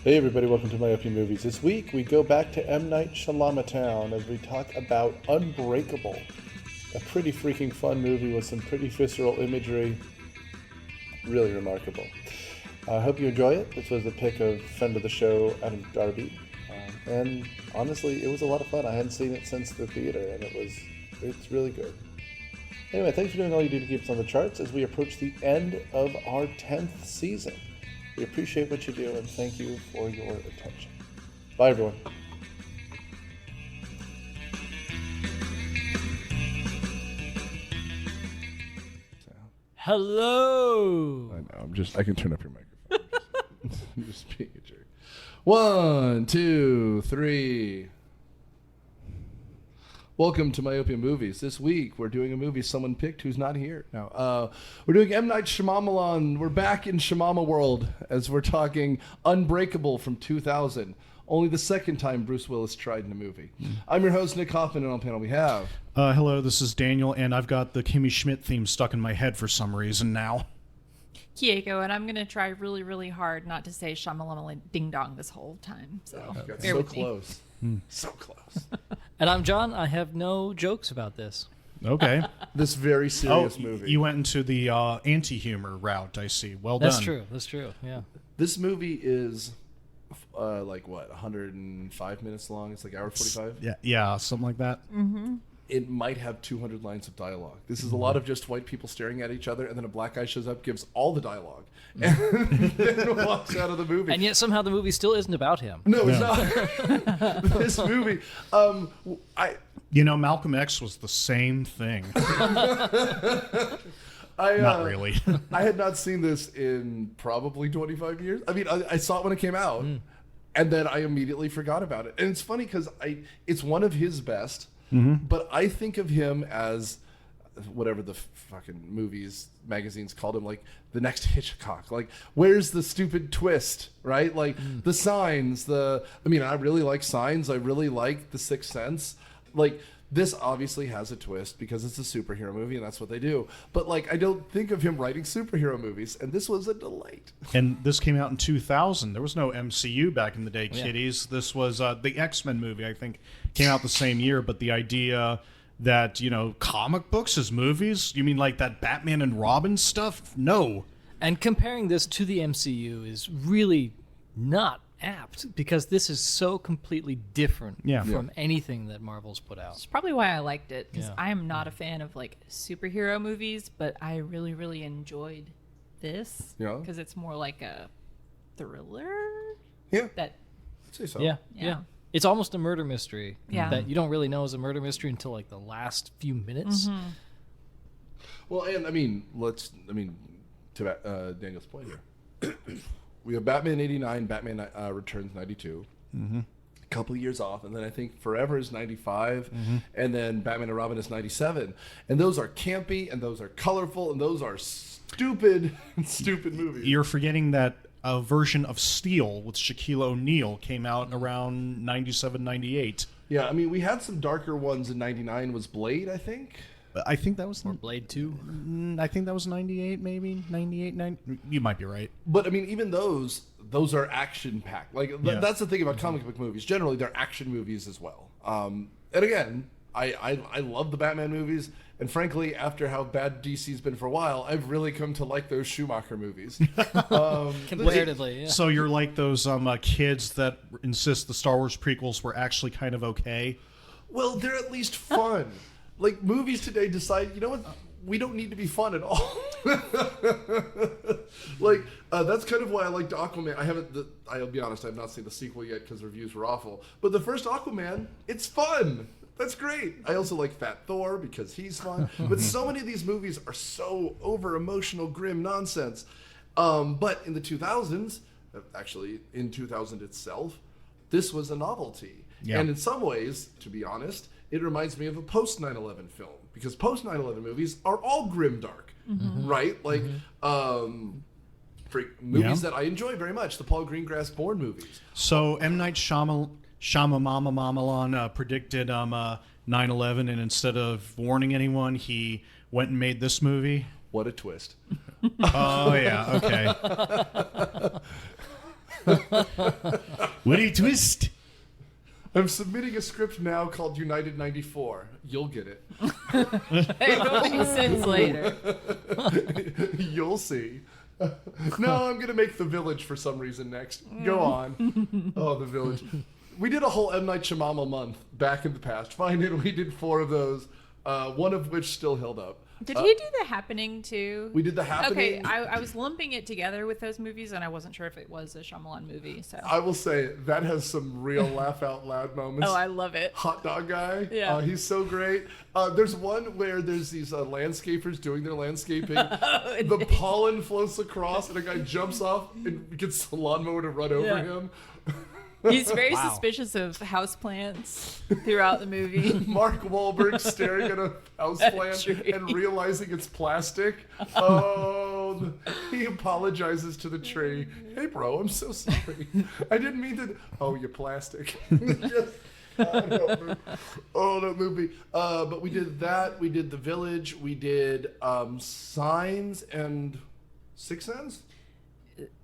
Hey everybody, welcome to Myopia Movies. This week we go back to M. Night Shyamalan as we talk about Unbreakable. A pretty freaking fun movie with some pretty visceral imagery. Really remarkable. I hope you enjoy it. This was a pick of friend of the show, Adam Darby. And honestly, it was a lot of fun. I hadn't seen it since the theater, and it's really good. Anyway, thanks for doing all you do to keep us on the charts as we approach the end of our 10th season. We appreciate what you do, and thank you for your attention. Bye, everyone. Hello. I know. I can turn up your microphone. I'm just being a jerk. 1, 2, 3. Welcome to Myopia Movies. This week we're doing a movie someone picked who's not here. Now, we're doing M. Night Shyamalan. We're back in Shyamala world as we're talking Unbreakable from 2000. Only the second time Bruce Willis tried in a movie. I'm your host, Nick Hoffman, and on panel we have... Hello, this is Daniel, and I've got the Kimmy Schmidt theme stuck in my head for some reason now. Kieko, and I'm going to try really, really hard not to say Shyamalan Ding Dong this whole time. So, so close. So close. And I'm John. I have no jokes about this. Okay. This very serious movie. You went into the anti-humor route, I see. Well That's done. true. That's true. Yeah. This movie is... 105 minutes long. It's like hour 45. Yeah, something like that. Mm-hmm. It might have 200 lines of dialogue. This is a lot of just white people staring at each other, and then a black guy shows up, gives all the dialogue, and then walks out of the movie. And yet somehow the movie still isn't about him. No, it's not. This movie, Malcolm X was the same thing. Not really. I had not seen this in probably 25 years. I mean, I saw it when it came out, and then I immediately forgot about it. And it's funny because it's one of his best, but I think of him as whatever the fucking magazines called him, like the next Hitchcock. Like, where's the stupid twist, right? Like the Signs. I really like Signs. I really like The Sixth Sense. Like, this obviously has a twist because it's a superhero movie and that's what they do. But I don't think of him writing superhero movies, and this was a delight. And this came out in 2000. There was no MCU back in the day, kiddies. This was the X-Men movie, I think, came out the same year. But the idea that, comic books as movies, you mean like that Batman and Robin stuff? No. And comparing this to the MCU is really not apt because this is so completely different from anything that Marvel's put out. That's probably why I liked it, because I am not a fan of superhero movies, but I really, really enjoyed this because it's more like a thriller. Yeah, I'd say so. Yeah. It's almost a murder mystery that you don't really know is a murder mystery until the last few minutes. Well, and to Daniel's point here. We have Batman 89, Batman Returns 92, a couple of years off, and then I think Forever is 95, and then Batman and Robin is 97. And those are campy, and those are colorful, and those are stupid movies. You're forgetting that a version of Steel with Shaquille O'Neal came out around 97, 98. Yeah, we had some darker ones in 99. Was Blade, I think? I think that was... Or Blade 2. I think that was 98, maybe. 98, 90. You might be right. But, even those are action-packed. That's the thing about comic book movies. Generally, they're action movies as well. And again, I love the Batman movies. And frankly, after how bad DC's been for a while, I've really come to like those Schumacher movies. Comparatively, yeah. So you're like those kids that insist the Star Wars prequels were actually kind of okay? Well, they're at least fun. Movies today decide, you know what, we don't need to be fun at all. That's kind of why I liked Aquaman. I'll be honest, I have not seen the sequel yet because reviews were awful. But the first Aquaman, it's fun. That's great. I also like Fat Thor because he's fun. But so many of these movies are so over-emotional, grim nonsense. But in the 2000s, actually in 2000 itself, this was a novelty. Yeah. And in some ways, to be honest, it reminds me of a post 9/11 film, because post 9/11 movies are all grimdark, right? Movies that I enjoy very much, the Paul Greengrass Bourne movies. So M. Night Shyamalan predicted 9/11, and instead of warning anyone, he went and made this movie. What a twist. Oh, yeah, okay. Witty twist. I'm submitting a script now called United 94. You'll get it. It'll make sense later. You'll see. No, I'm going to make The Village for some reason next. Go on. Oh, The Village. We did a whole M. Night Shyamalan month back in the past. Fine, we did 4 of those, one of which still held up. Did he do The Happening too? We did The Happening. Okay, I was lumping it together with those movies, and I wasn't sure if it was a Shyamalan movie. So I will say that has some real laugh out loud moments. Oh, I love it. Hot dog guy. Yeah. He's so great. There's one where there's these landscapers doing their landscaping. The pollen floats across, and a guy jumps off and gets the lawnmower to run over him. He's very suspicious of houseplants throughout the movie. Mark Wahlberg staring at a houseplant and realizing it's plastic. Oh, he apologizes to the tree. Hey, bro, I'm so sorry. I didn't mean to. Oh, you're plastic. Oh, that movie. But we did that. We did The Village. We did Signs and Sixth Sense.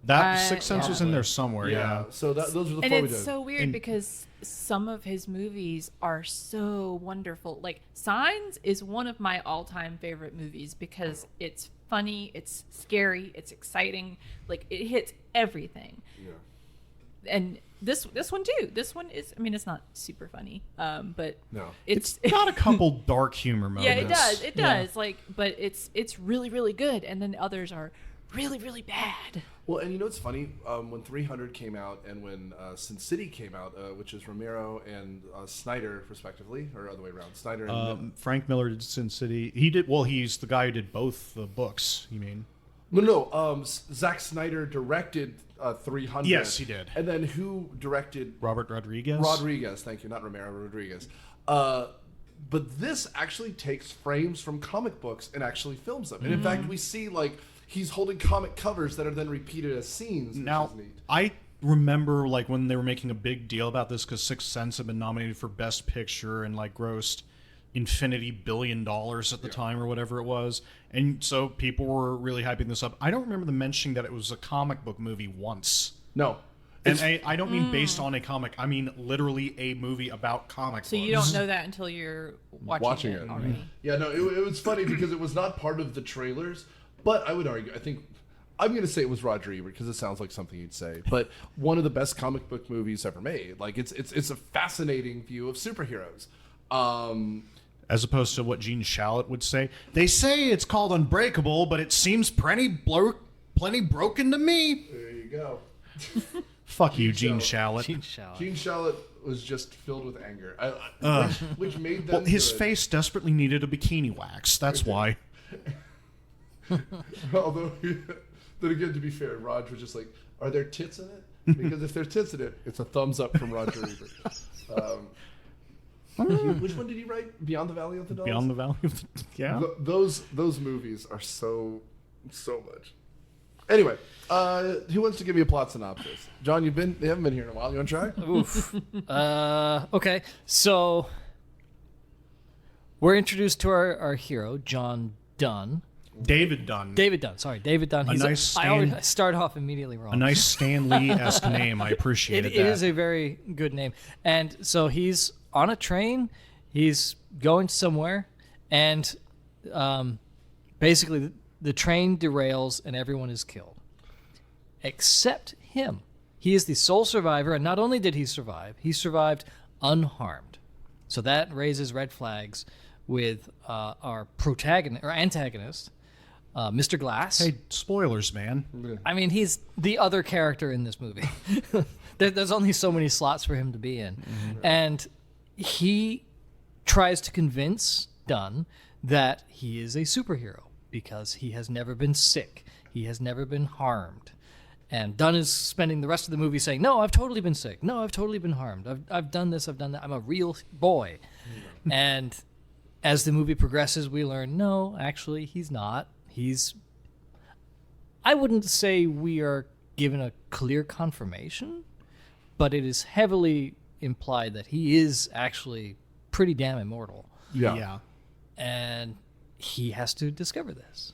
That Sixth Sense was in there somewhere, yeah. So those were the 4 we did. And it's so weird because some of his movies are so wonderful. Like Signs is one of my all-time favorite movies because it's funny, it's scary, it's exciting. Like it hits everything. Yeah. And this one too. This one is, I mean, it's not super funny, but no, it's got a couple dark humor moments. Yeah, it does. It does. Like, but it's really, really good. And then others are really, really bad. Well, and you know what's funny? When 300 came out and when Sin City came out, which is Romero and Snyder, respectively, or other way around, Snyder and... Frank Miller did Sin City. He did, well, he's the guy who did both the books, you mean? No. Zack Snyder directed 300. Yes, he did. And then who directed... Robert Rodriguez? Rodriguez, thank you, not Romero, Rodriguez. But this actually takes frames from comic books and actually films them. And in fact, we see, like... He's holding comic covers that are then repeated as scenes. Now, which is neat. I remember like when they were making a big deal about this because Sixth Sense had been nominated for Best Picture and like grossed infinity $1 billion at the time or whatever it was. And so people were really hyping this up. I don't remember them mentioning that it was a comic book movie once. No. And I don't mean based on a comic. I mean literally a movie about comic books. So you don't know that until you're watching it already. Yeah, no, it was funny because it was not part of the trailers. But I would argue, I think, I'm going to say it was Roger Ebert because it sounds like something you'd say. But one of the best comic book movies ever made. Like it's a fascinating view of superheroes. As opposed to what Gene Shalit would say. They say it's called Unbreakable, but it seems plenty broken to me. There you go. Fuck you, Gene Shalit. Gene Shalit was just filled with anger, which made them. Well, his face desperately needed a bikini wax. That's why. Although, then again, to be fair, Raj was just like, "Are there tits in it?" Because if there's tits in it, it's a thumbs up from Roger Ebert. Which one did he write? Beyond the Valley of the Dolls. Beyond the Valley of the yeah. Those movies are so much. Anyway, who wants to give me a plot synopsis? John, they haven't been here in a while. You want to try? Oof. Okay, so we're introduced to our hero, John Dunn. David Dunn. Sorry, David Dunn. I start off immediately wrong. A nice Stan Lee-esque name. I appreciate it. It is a very good name. And so he's on a train. He's going somewhere, and basically the train derails and everyone is killed, except him. He is the sole survivor, and not only did he survived unharmed. So that raises red flags with our antagonist, Mr. Glass. Hey, spoilers, man. I mean, he's the other character in this movie. There's only so many slots for him to be in. Mm-hmm. And he tries to convince Dunn that he is a superhero because he has never been sick. He has never been harmed. And Dunn is spending the rest of the movie saying, "No, I've totally been sick. No, I've totally been harmed. I've done this, I've done that. I'm a real boy." Mm-hmm. And as the movie progresses, we learn, no, actually, he's not. I wouldn't say we are given a clear confirmation, but it is heavily implied that he is actually pretty damn immortal. Yeah. And he has to discover this.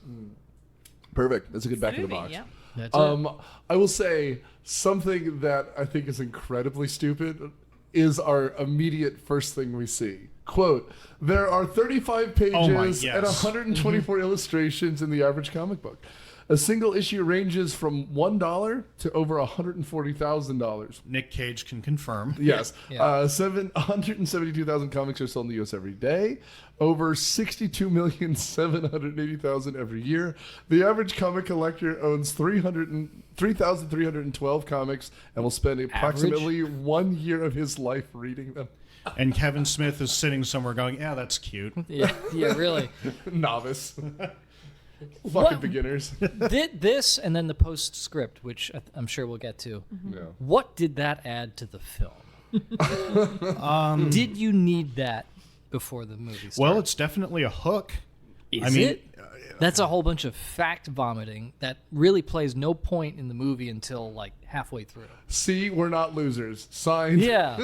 Perfect. That's a good back in the box. Yeah. That's it. I will say something that I think is incredibly stupid is our immediate first thing we see. Quote, there are 35 pages and 124 illustrations in the average comic book. A single issue ranges from $1 to over $140,000. Nick Cage can confirm. Yes. Yeah. 172,000 comics are sold in the U.S. every day. Over 62,780,000 every year. The average comic collector owns 3,312 comics and will spend approximately 1 year of his life reading them. And Kevin Smith is sitting somewhere going, yeah, that's cute. Yeah, really. Novice. Fucking What- beginners. This and then the postscript, which I'm sure we'll get to. Yeah. What did that add to the film? Did you need that before the movie started? Well, it's definitely a hook. Is it? That's a whole bunch of fact vomiting that really plays no point in the movie until like halfway through. See, we're not losers. Signed. Yeah.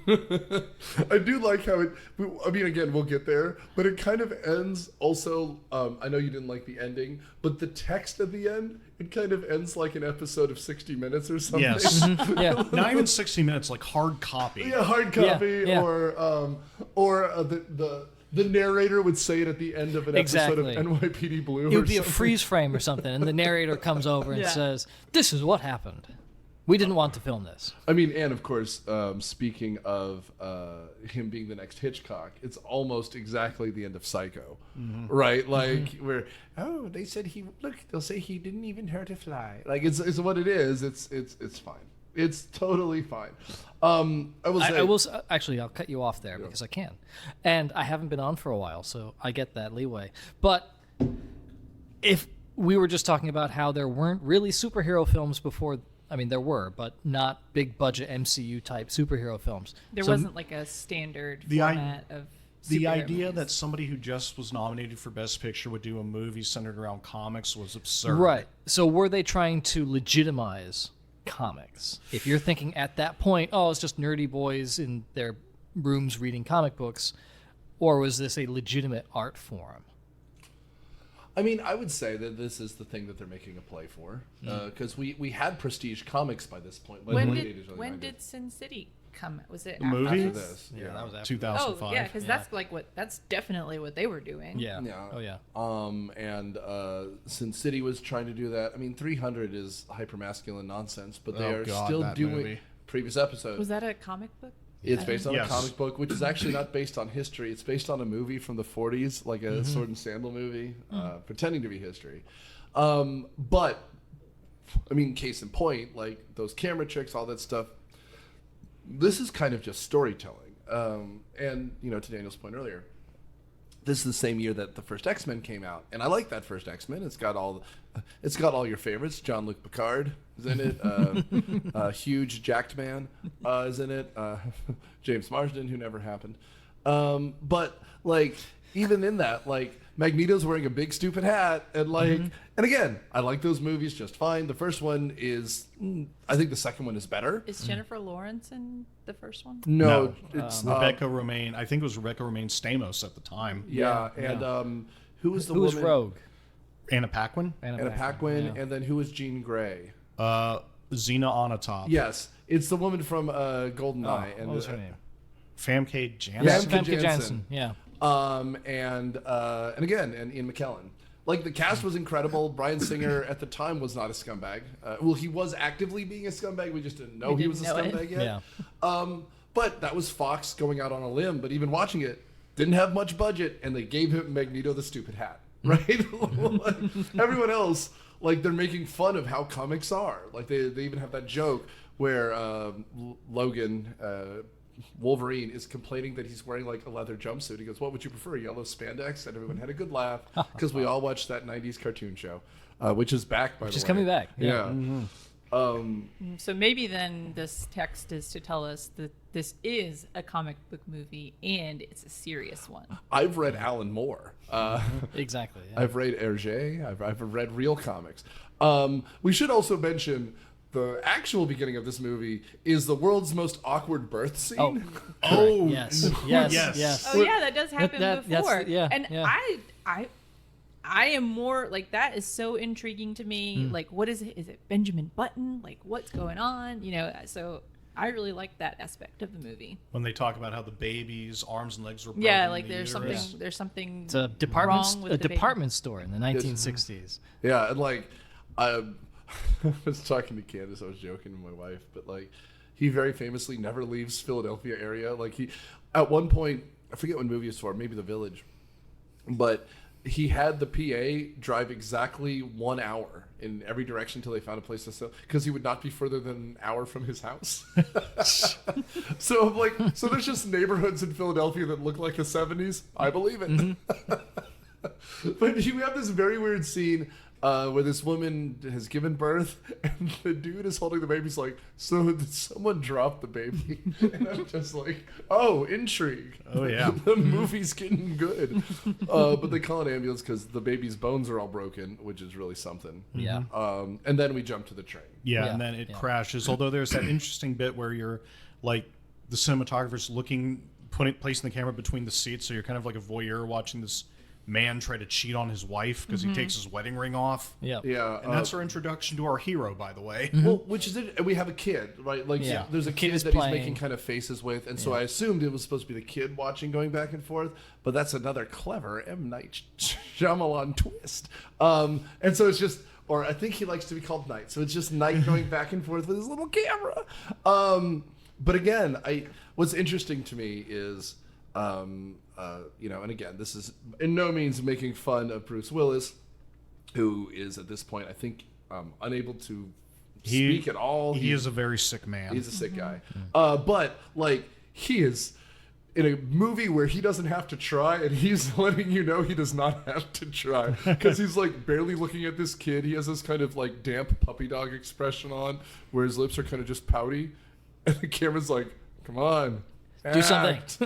I do like how it. I mean, again, we'll get there, but it kind of ends. Also, I know you didn't like the ending, but the text at the end, it kind of ends like an episode of 60 Minutes or something. Yes. Yeah. Not even 60 minutes, like hard copy. Yeah, hard copy, Yeah. or the narrator would say it at the end of an Exactly. episode of NYPD Blue. It or would be a something. freeze frame or something, and the narrator comes over and Yeah. says, "This is what happened. We didn't want to film this." I mean, and of course, speaking of him being the next Hitchcock, it's almost exactly the end of Psycho, right? Like where they said they'll say he didn't even hurt a fly. Like it's what it is. It's fine. It's totally fine. I will say. I will actually. I'll cut you off there because I can, and I haven't been on for a while, so I get that leeway. But if we were just talking about how there weren't really superhero films before, I mean there were, but not big budget MCU type superhero films. There So- wasn't like a standard The i- format of The superhero idea movies. that somebody who just was nominated for Best Picture would do a movie centered around comics was absurd. Right. So were they trying to legitimize comics? If you're thinking at that point, oh, it's just nerdy boys in their rooms reading comic books, or was this a legitimate art form? I mean, I would say that this is the thing that they're making a play for, because we had Prestige Comics by this point. by the when late did 80s, early when 90s. did Sin City come? Was it movie? After this? Yeah, that was after. 2005. Oh yeah, because that's like that's definitely what they were doing. Yeah. Yeah. Oh yeah. And Sin City was trying to do that. I mean, 300 is hypermasculine nonsense, but they Oh, are God, still that doing movie. previous episodes. Was that a comic book? It's based on Yes. a comic book, which is actually not based on history. It's based on a movie from the 40s, like a Sword and Sandal movie, pretending to be history. But, I mean, case in point, like those camera tricks, all that stuff, this is kind of just storytelling. And, you know, to Daniel's point earlier, this is the same year that the first X-Men came out, and I like that first X-Men. It's got all your favorites. Jean-Luc Picard is in it. Huge jacked man is in it. James Marsden, who never happened. But like even in that, like Magneto's wearing a big stupid hat, and like, and again, I like those movies just fine. The first one is, I think the second one is better. Is Jennifer Lawrence in the first one? No, it's Rebecca Romaine. I think it was Rebecca Romaine Stamos at the time. yeah, and who was the Who was woman? Rogue? Anna Paquin. Anna Paquin, Yeah. and then who was Jean Grey? Xena Onatopp. Yes, it's the woman from GoldenEye. What was her name? Famke Janssen. Yeah. Famke Janssen. Janssen. Yeah. And again, and Ian McKellen. Like the cast was incredible. Bryan Singer at the time was not a scumbag. Well, he was actively being a scumbag. We just didn't know We he was a didn't know it. scumbag yet. Yeah. But that was Fox going out on a limb. But even watching it, didn't have much budget, and they gave him Magneto the stupid hat. Right? Like, everyone else, like they're making fun of how comics are. Like they even have that joke where Logan. Wolverine is complaining that he's wearing like a leather jumpsuit. He goes, "What would you prefer, yellow spandex?" And everyone had a good laugh because we all watched that '90s cartoon show, which is back by the way. Which is coming back. Yeah. So maybe then this text is to tell us that this is a comic book movie and it's a serious one. I've read Alan Moore. Exactly. Yeah. I've read Hergé. I've read real comics. We should also mention the actual beginning of this movie is the world's most awkward birth scene. Oh, Yes. Yes. Yes. Yes. Oh yeah, that does happen that's- before. yeah, and yeah. I am more like, that is so intriguing to me. Like, what is it? Is it Benjamin Button? Like, what's going on? You know, so I really like that aspect of the movie. When they talk about how the baby's arms and legs were broken. Yeah, in like the there's uterus. something It's a wrong with the baby. department store in the 1960s. Yeah, and like I was talking to Candace, I was joking to my wife, but like he very famously never leaves Philadelphia area. Like he, at one point, I forget what movie it's for, maybe The Village, but he had the PA drive exactly 1 hour in every direction until they found a place to sell, because he would not be further than an hour from his house. So I'm like, so there's just neighborhoods in Philadelphia that look like the 70s. I believe it. But we have this very weird scene where this woman has given birth, and the dude is holding the baby. He's like, so did someone drop the baby? And I'm just like, oh, intrigue. Oh, yeah. The movie's getting good. But they call an ambulance because the baby's bones are all broken, which is really something. Yeah. And then we jump to the train. Yeah, Yeah, and then it yeah. crashes. Although there's that interesting bit where you're like the cinematographer's placing the camera between the seats, so you're kind of like a voyeur watching this man try to cheat on his wife because he takes his wedding ring off. Yeah. Yeah. And that's our introduction to our hero, by the way. Well, which is it? And we have a kid, right? Like, Yeah. there's a The kid kid is that playing. he's making kind of faces with, and so I assumed it was supposed to be the kid watching, going back and forth. But that's another clever M. Night Shyamalan twist. And so it's just, or I think he likes to be called Night, so it's just Night going back and forth with his little camera. But again, what's interesting to me is, you know, and again, this is in no means making fun of Bruce Willis, who is at this point, I think, unable to speak at all. He is a very sick man. He's a sick guy. But like, he is in a movie where he doesn't have to try, and he's letting you know he does not have to try, because he's like barely looking at this kid. He has this kind of like damp puppy dog expression on, where his lips are kind of just pouty, and the camera's like, "Come on, Do something. act."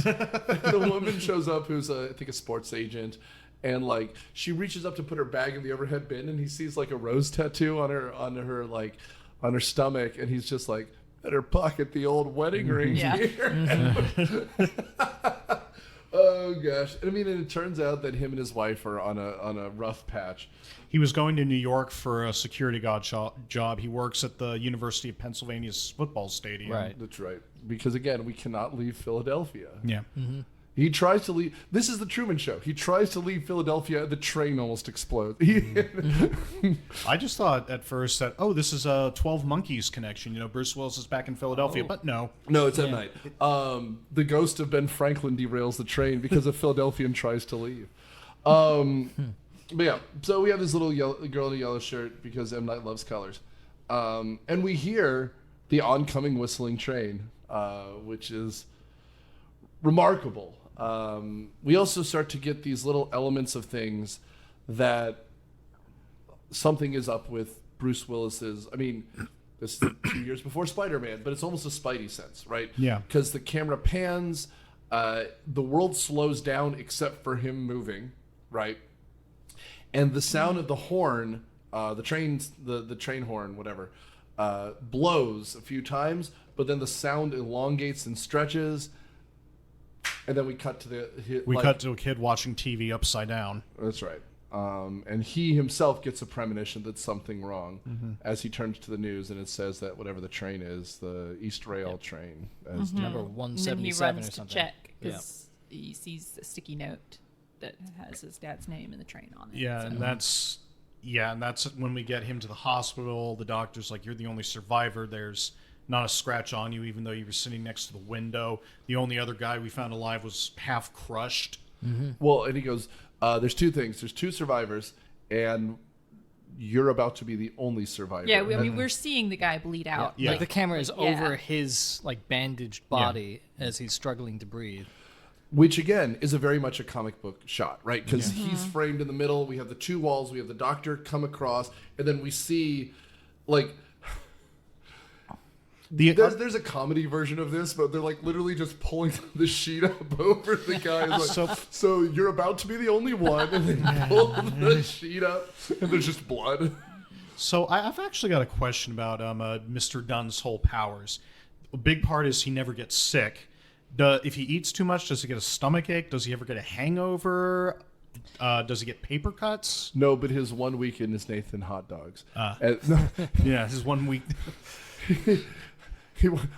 The woman shows up, who's I think a sports agent, and like she reaches up to put her bag in the overhead bin, and he sees like a rose tattoo on her stomach, and he's just like, better pocket the old wedding ring Yeah. here. Oh gosh. I mean, and it turns out that him and his wife are on a rough patch. He was going to New York for a security guard job. He works at the University of Pennsylvania's football stadium. Right. That's right. Because again, we cannot leave Philadelphia. Yeah. He tries to leave. This is the Truman Show. He tries to leave Philadelphia. The train almost explodes. I just thought at first that, oh, this is a 12 Monkeys connection. You know, Bruce Willis is back in Philadelphia, but no. No, it's at night. The ghost of Ben Franklin derails the train because a Philadelphian tries to leave. But yeah, so we have this little girl in a yellow shirt because M. Night loves colors. And we hear the oncoming whistling train, which is remarkable. We also start to get these little elements of things that something is up with Bruce Willis's. I mean, this is 2 years before Spider-Man, but it's almost a Spidey sense, right? Yeah. Because the camera pans, the world slows down except for him moving, right? And the sound of the horn, the train horn, whatever, blows a few times, but then the sound elongates and stretches. And then we cut to cut to a kid watching TV upside down. That's right. And he himself gets a premonition that something wrong as he turns to the news, and it says that whatever the train is, the East Rail train. As Number And then he 177 runs or to something. check because he sees a sticky note that has his dad's name and the train on it. Yeah, so. and that's when we get him to the hospital. The doctor's like, "You're the only survivor. There's not a scratch on you, even though you were sitting next to the window. The only other guy we found alive was half crushed." Well, and he goes, there's two things. There's two survivors, and you're about to be the only survivor. Yeah, I mean, we're seeing the guy bleed out. Yeah. Like the camera is Yeah. over his like bandaged body as he's struggling to breathe. Which, again, is a very much a comic book shot, right? Because he's framed in the middle. We have the two walls. We have the doctor come across, and then we see, like... There's a comedy version of this, but they're like literally just pulling the sheet up over the guy. It's like, so you're about to be the only one, and then pull the sheet up, and there's just blood. So I've actually got a question about Mr. Dunn's whole powers. A big part is he never gets sick. If he eats too much, does he get a stomach ache? Does he ever get a hangover? Does he get paper cuts? No, but his one weekend is Nathan hot dogs. No, Yeah, his 1 week.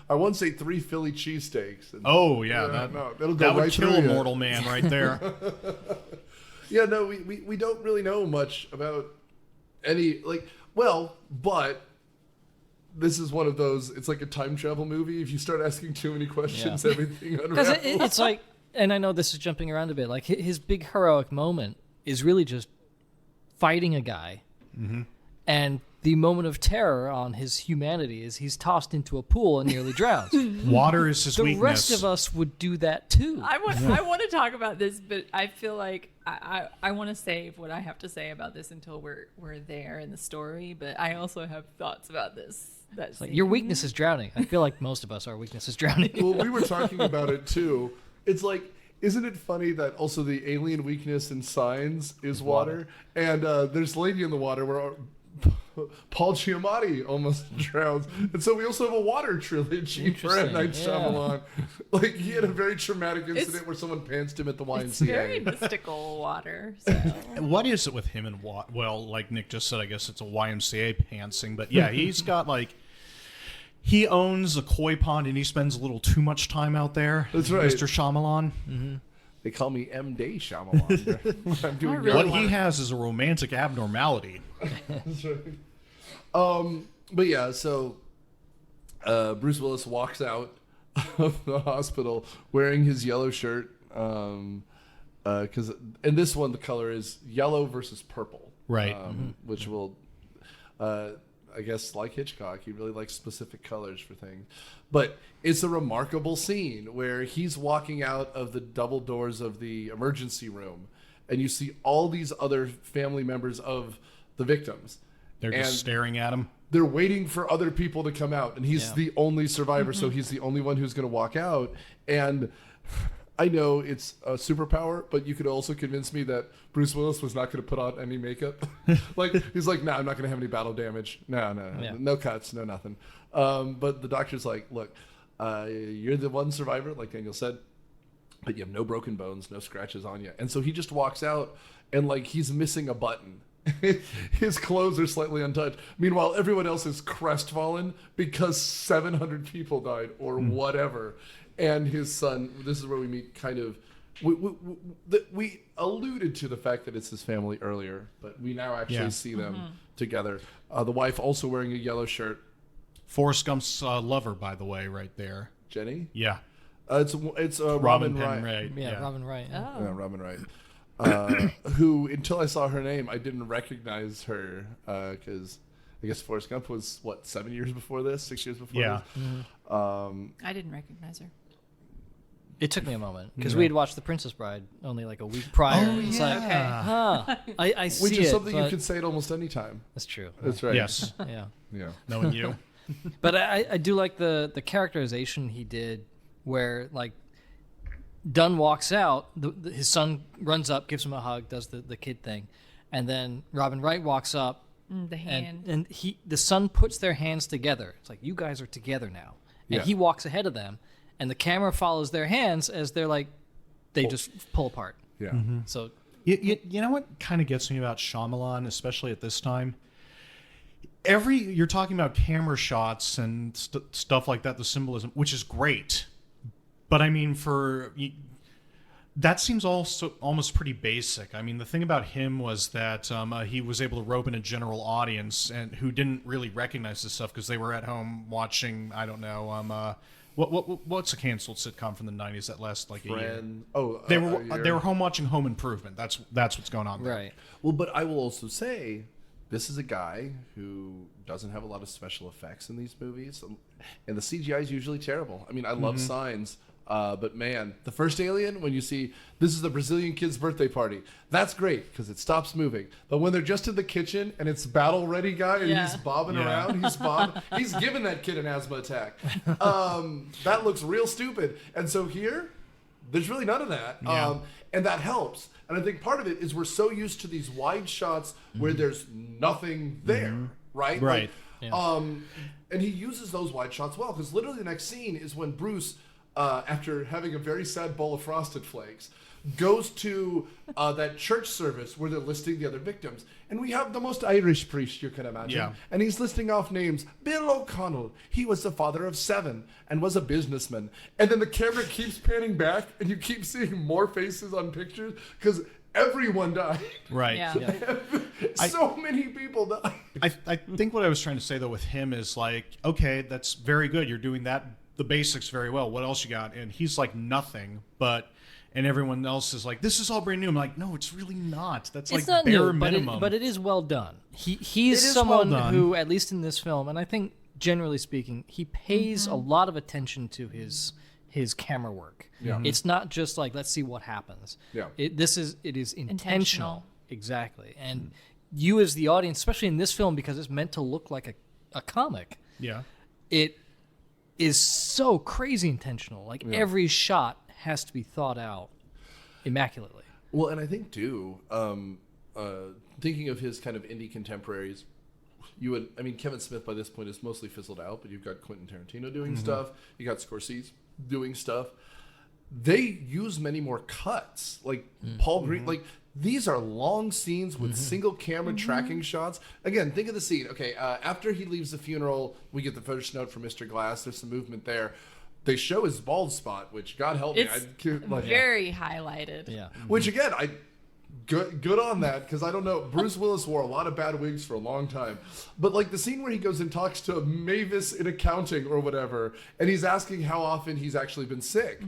I once ate 3 Philly cheesesteaks. Oh yeah, that'll go that would right kill through a you. mortal man right there. Yeah, no, we don't really know much about any but this is one of those. It's like a time travel movie. If you start asking too many questions, everything Because unravels. it's like, and I know this is jumping around a bit, like his big heroic moment is really just fighting a guy. And the moment of terror on his humanity is he's tossed into a pool and nearly drowns. Water is his The weakness. rest of us would do that too. I want to talk about this, but I feel like I want to save what I have to say about this until we're there in the story. But I also have thoughts about this. That's Like, your weakness is drowning. I feel like most of us, our weakness is drowning. Well, we were talking about it too. It's like, isn't it funny that also the alien weakness in Signs is water? And there's Lady in the Water where Paul Giamatti almost drowns. And so we also have a water trilogy for M. Night Shyamalan. Like, he had a very traumatic incident where someone pantsed him at the YMCA. It's very mystical water. So. What is it with him and well, like Nick just said, I guess it's a YMCA pantsing, but yeah, he's got like, he owns a koi pond and he spends a little too much time out there. That's right. Mr. Shyamalan. They call me M. Day Shyamalan. when I'm doing really What he has is a romantic abnormality. That's right. But yeah, so Bruce Willis walks out of the hospital wearing his yellow shirt. Because in this one, the color is yellow versus purple. Right. Which will, I guess, like Hitchcock, he really likes specific colors for things. But it's a remarkable scene where he's walking out of the double doors of the emergency room, and you see all these other family members of the victims. They're just staring at him. They're waiting for other people to come out, and he's the only survivor, so he's the only one who's going to walk out. And I know it's a superpower, but you could also convince me that Bruce Willis was not going to put on any makeup. Like, he's like, no, I'm not going to have any battle damage. No cuts, no nothing. But the doctor's like, look, you're the one survivor, like Daniel said, but you have no broken bones, no scratches on you. And so he just walks out, and like, he's missing a button. His clothes are slightly untouched. Meanwhile, everyone else is crestfallen because 700 people died or whatever. And his son, this is where we meet kind of, we alluded to the fact that it's his family earlier, but we now actually see them together. The wife also wearing a yellow shirt. Forrest Gump's lover, by the way, right there. Jenny? Yeah. It's Robin Wright. Wright. Yeah, Robin Wright. Oh. Yeah, Robin Wright. Who, until I saw her name, I didn't recognize her because I guess Forrest Gump was, 7 years before this? 6 years before Yeah. this? I didn't recognize her. It took me a moment because we had watched The Princess Bride only like a week prior. It's like, I see Which is it, something you but- could say at almost any time. That's true. That's right. Yes. Yeah. Yeah. Knowing you. But I do like the characterization he did where, like, Dunn walks out, his son runs up, gives him a hug, does the kid thing, and then Robin Wright walks up, The hand. and the son puts their hands together. It's like, you guys are together now. And Yeah. he walks ahead of them, and the camera follows their hands as they're like, they just pull apart. Yeah. So You know what kind of gets me about Shyamalan, especially at this time? You're talking about camera shots and stuff like that, the symbolism, which is great. But I mean, that seems also almost pretty basic. I mean, the thing about him was that he was able to rope in a general audience and who didn't really recognize this stuff because they were at home watching, I don't know, what's a canceled sitcom from the 90s that lasts like a year? They were home watching Home Improvement. That's what's going on there. right. Well, but I will also say, this is a guy who doesn't have a lot of special effects in these movies, and the CGI is usually terrible. I mean, I love Signs, but man, the first Alien, when you see this is the Brazilian kid's birthday party, that's great because it stops moving. But when they're just in the kitchen and it's battle ready guy and he's bobbing around, he's giving that kid an asthma attack. That looks real stupid. And so here, there's really none of that. Yeah. And that helps. And I think part of it is we're so used to these wide shots where there's nothing there, right? Right. Like, and he uses those wide shots well because literally the next scene is when Bruce after having a very sad bowl of Frosted Flakes, goes to that church service where they're listing the other victims. And we have the most Irish priest you can imagine. Yeah. And he's listing off names. Bill O'Connell, he was the father of 7 and was a businessman. And then the camera keeps panning back and you keep seeing more faces on pictures because everyone died. Right. Yeah. So many people died. I think what I was trying to say though with him is like, okay, that's very good. You're doing the basics very well. What else you got? And he's like nothing, and everyone else is like, this is all brand new. I'm like, no, it's really not. That's It's like not bare new, minimum. but it is well done. He's It is someone well done. who, at least in this film, and I think generally speaking, he pays a lot of attention to his camera work. Yeah. It's not just like, let's see what happens. Yeah. It is intentional. Intentional. Exactly. And you as the audience, especially in this film, because it's meant to look like a comic, yeah. it is so crazy intentional. Like every shot has to be thought out immaculately. Well, and I think too, thinking of his kind of indie contemporaries, Kevin Smith by this point is mostly fizzled out, but you've got Quentin Tarantino doing stuff, you got Scorsese doing stuff. They use many more cuts, like Paul Green, like these are long scenes with single camera tracking shots. Again, think of the scene. Okay, after he leaves the funeral, we get the first note from Mr. Glass. There's some movement there. They show his bald spot, which God help me, It's very highlighted. Yeah. which again, good on that, because I don't know. Bruce Willis wore a lot of bad wigs for a long time, but like the scene where he goes and talks to Mavis in accounting or whatever, and he's asking how often he's actually been sick.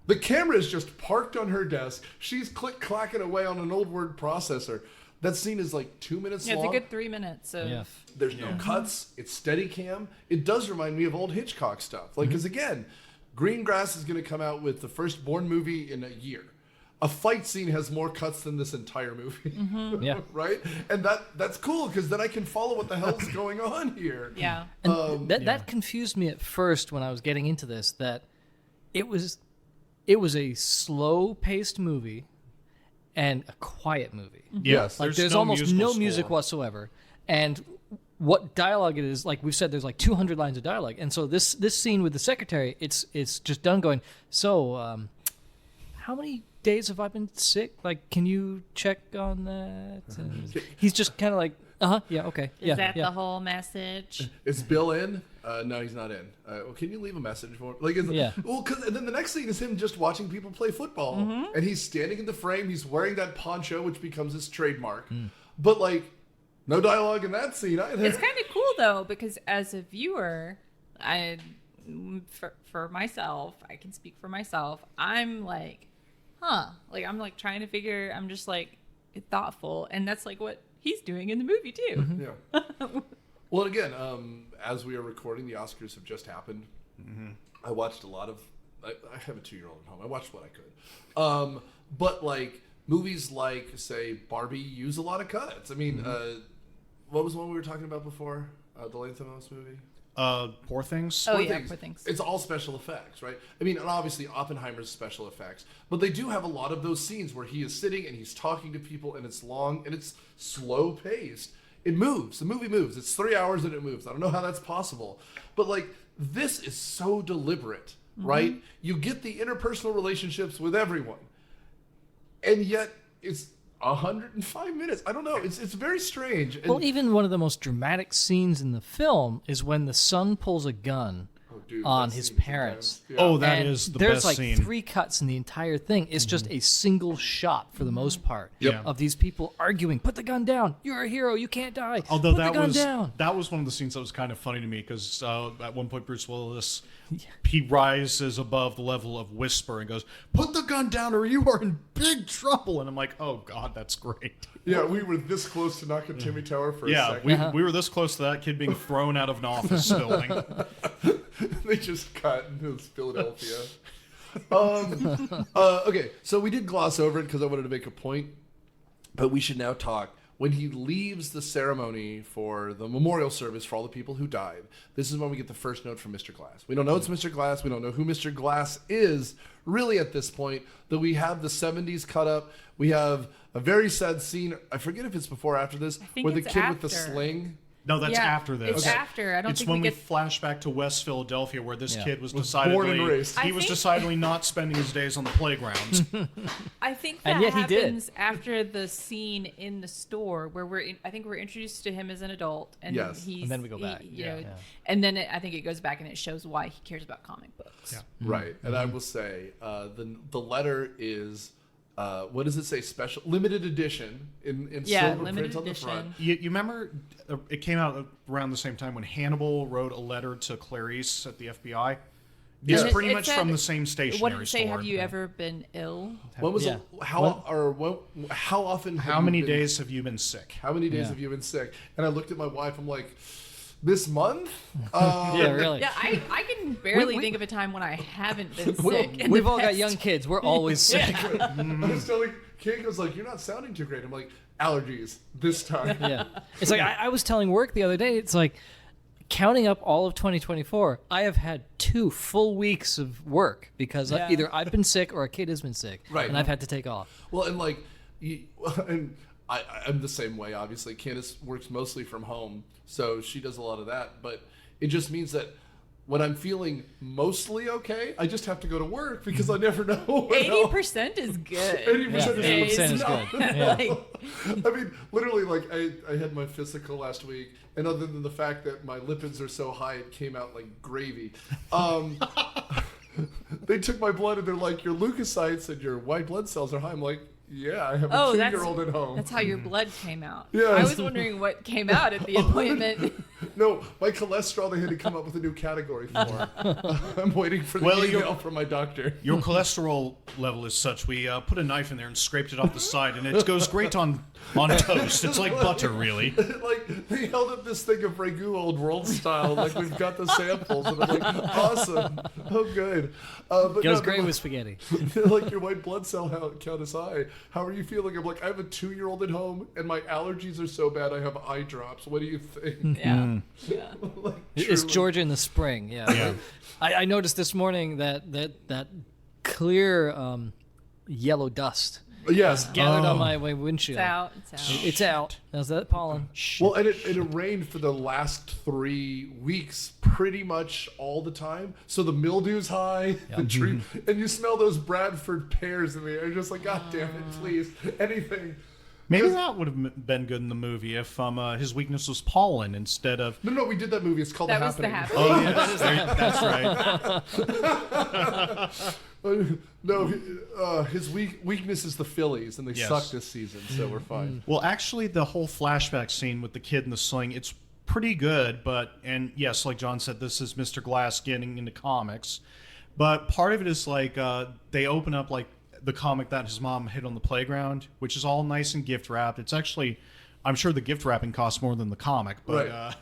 The camera is just parked on her desk. She's click-clacking away on an old word processor. That scene is like 2 minutes Yeah, long. it's a good 3 minutes of. Yeah. There's no cuts. It's steady cam. It does remind me of old Hitchcock stuff. Like, because again, Greengrass is going to come out with the first Bourne movie in a year. A fight scene has more cuts than this entire movie. Yeah. Right? And that's cool, because then I can follow what the hell's going on here. Yeah. And that confused me at first when I was getting into this, that it was a slow-paced movie and a quiet movie. Yes. Like there's no almost musical no music score. whatsoever. And what dialogue it is, like we've said, there's like 200 lines of dialogue. And so this scene with the secretary, it's just done going, so how many days have I been sick? Like, can you check on that? And he's just kind of like, yeah, okay. Is yeah, that yeah. the whole message? Is Bill in? No, he's not in. Well, can you leave a message for him? Like, Yeah. Well, and then the next scene is him just watching people play football, and he's standing in the frame. He's wearing that poncho, which becomes his trademark. But like, no dialogue in that scene either. It's kind of cool though, because as a viewer, for myself, I can speak for myself. I'm like, like I'm like trying to figure. I'm just like thoughtful, and that's like what he's doing in the movie too. Yeah. Well, again, as we are recording, the Oscars have just happened. I watched a lot of. I have a 2-year-old at home. I watched what I could. But like movies like, say, Barbie use a lot of cuts. I mean, what was the one we were talking about before? The Lanthimos movie? Poor Things. Oh yeah, poor things. It's all special effects, right? I mean, and obviously Oppenheimer's special effects, but they do have a lot of those scenes where he is sitting and he's talking to people, and it's long and it's slow paced. It moves. The movie moves. It's 3 hours and it moves. I don't know how that's possible, but like this is so deliberate, right? You get the interpersonal relationships with everyone, and yet it's 105 minutes. I don't know. It's very strange. And, Well, even one of the most dramatic scenes in the film is when the son pulls a gun dude, on that his scene is parents. intense. Oh, that And is the there's best like scene. 3 cuts in the entire thing. It's just a single shot for the most part Yep. of these people arguing. Put the gun down. You're a hero. You can't die. Although Put that the gun was down. one of the scenes that was kind of funny to me because at one point Bruce Willis he rises above the level of whisper and goes, "Put the gun down, or you are in big trouble." And I'm like, "Oh God, that's great." Yeah, we were this close to knocking Timmy Tower for a Yeah, second. we were this close to that kid being thrown out of an office building. They just cut into Philadelphia. Okay, so we did gloss over it because I wanted to make a point, but we should now talk. When he leaves the ceremony for the memorial service for all the people who died, this is when we get the first note from Mr. Glass. We don't know it's Mr. Glass. We don't know who Mr. Glass is really at this point, though we have the 70s cut up. We have a very sad scene. I forget if it's before or after this, think where the it's kid with the after. sling No, that's Yeah, after this. it's after. I don't it's think when we we get. flash back to West Philadelphia, where this kid was born decidedly and raised. he I was think- decidedly not spending his days on the playground. I think that And yet he did. happens after the scene in the store where I think we're introduced to him as an adult, and Yes. he's And then we go back. you Yeah. know, Yeah. and then I think it goes back and it shows why he cares about comic books. Yeah. Right. And I will say the letter is what does it say? Special limited edition in silver limited print on the edition. front. You remember it came out around the same time when Hannibal wrote a letter to Clarice at the FBI. It's Yeah. pretty It much said- from the same stationery What did it say? store. Have you ever been ill? When was Yeah. how often? How many days have you been sick? How many days Yeah. have you been sick? And I looked at my wife. I'm like, this month? Yeah, really. Yeah, I can barely we- think of a time when I haven't been sick. in We've the all got past- young kids. We're always sick. I was telling Kate, goes like, you're not sounding too great. I'm like, allergies this time. Yeah. It's like I was telling work the other day, it's like counting up all of 2024, I have had 2 full weeks of work because Yeah. either I've been sick or a kid has been sick. Right. And I've had to take off. Well, and like, and I'm the same way. Obviously, Candace works mostly from home, so she does a lot of that. But it just means that when I'm feeling mostly okay, I just have to go to work because I never know. 80% is good. 80% Yeah, is 80% is not- good. Yeah. Like, I mean, literally, like I had my physical last week, and other than the fact that my lipids are so high, it came out like gravy. They took my blood and they're like, your leukocytes and your white blood cells are high. I'm like, yeah, I have a oh, 2-year-old at home. that's how your blood came out. Yes. I was wondering what came out at the appointment. No, my cholesterol they had to come up with a new category for. I'm waiting for the Well, email from my doctor. Your cholesterol level is such. We put a knife in there and scraped it off the side, and it goes great on toast. It's like butter, really. Like they held up this thing of ragu old world style, like we've got the samples, and I'm like, awesome, oh good. But Goes no, great they're with spaghetti. like your white blood cell count is high. How are you feeling? I'm like, I have a 2-year-old at home, and my allergies are so bad I have eye drops. What do you think? Yeah. Yeah. Like, It's truly. Georgia in the spring. Yeah. Yeah. I noticed this morning that clear yellow dust Yes. gathered on my windshield. It's out. It's out. It's out. Is that pollen? Shh. Well, and it rained for the last 3 weeks, pretty much all the time. So the mildew's high, the tree, and you smell those Bradford pears in the air. You're just like, God damn it, please, anything. Maybe that would have been good in the movie if his weakness was pollen instead of. No, we did that movie. It's called That The was the Happening. happening. That's right. No, his weakness is the Phillies, and they Yes. suck this season, so we're fine. Well, actually, the whole flashback scene with the kid in the sling, it's pretty good. And yes, like John said, this is Mr. Glass getting into comics. But part of it is like they open up like the comic that his mom hid on the playground, which is all nice and gift wrapped. It's actually, I'm sure the gift wrapping costs more than the comic, but Right.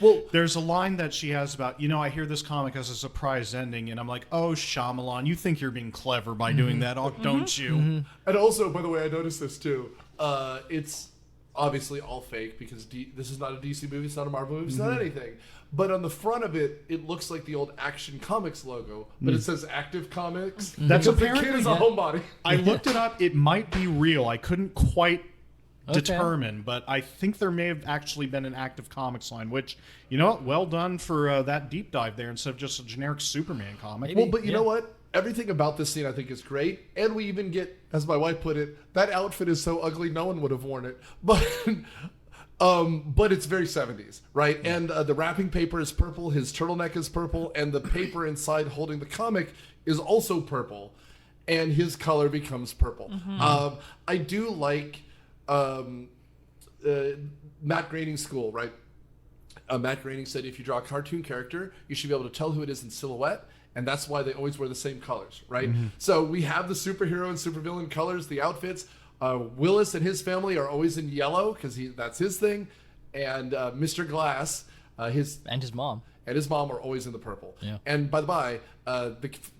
Well, there's a line that she has about, I hear this comic has a surprise ending, and I'm like, oh, Shyamalan, you think you're being clever by doing that, don't you? and also, by the way, I noticed this too. It's obviously all fake because this is not a DC movie, it's not a Marvel movie, it's not anything. But on the front of it, it looks like the old Action Comics logo, but it says Active Comics. That's because the kid apparently- is a homebody. I looked it up. It might be real. I couldn't quite determine, but I think there may have actually been an Active Comics line, which, well done for that deep dive there instead of just a generic Superman comic. Maybe. Well, but you Yeah. know what? Everything about this scene I think is great, and we even get, as my wife put it, that outfit is so ugly no one would have worn it. But it's very 70s, right? And the wrapping paper is purple, his turtleneck is purple, and the paper inside holding the comic is also purple, and his color becomes purple. I do like Matt Groening's school, right? Matt Groening said if you draw a cartoon character, you should be able to tell who it is in silhouette, and that's why they always wear the same colors, right? So we have the superhero and supervillain colors, the outfits. Willis and his family are always in yellow because that's his thing, and Mr. Glass, And his mom. and his mom are always in the purple. Yeah. And by the by,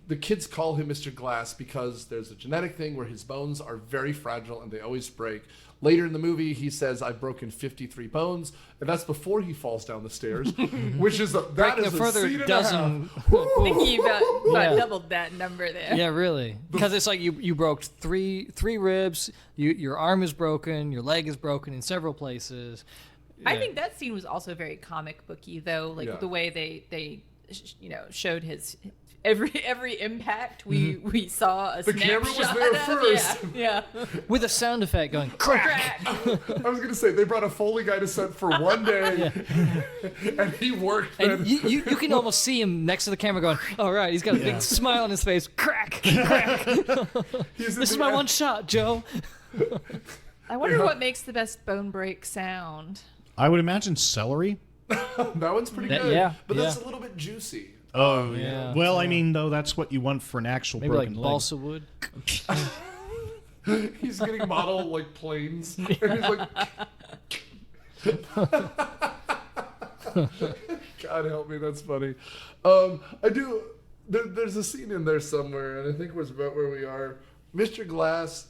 the kids call him Mr. Glass because there's a genetic thing where his bones are very fragile and they always break. Later in the movie, he says, "I've broken 53 bones," and that's before he falls down the stairs, which is that Breaking is a a further scene and dozen. I think you about Yeah. doubled that number there. Yeah, really. Because it's like you broke three ribs. Your arm is broken. Your leg is broken in several places. I think that scene was also very comic booky, though. Like the way they showed his every impact. We saw a The camera was snapshot there of. first. Yeah. With a sound effect going crack. I was gonna say they brought a Foley guy to set for one day, and he worked. And then. you can almost see him next to the camera going, all right, he's got a big smile on his face. Crack, crack. This is my one shot, Joe. I wonder what makes the best bone break sound. I would imagine celery. That one's pretty good. Yeah, but that's yeah. a little bit juicy. Oh, yeah. Well, I mean, though, that's what you want for an actual Maybe like broken leg. balsa wood. He's getting model like planes, and he's like, God help me, that's funny. I do. There's a scene in there somewhere, and I think it was about where we are. Mr. Glass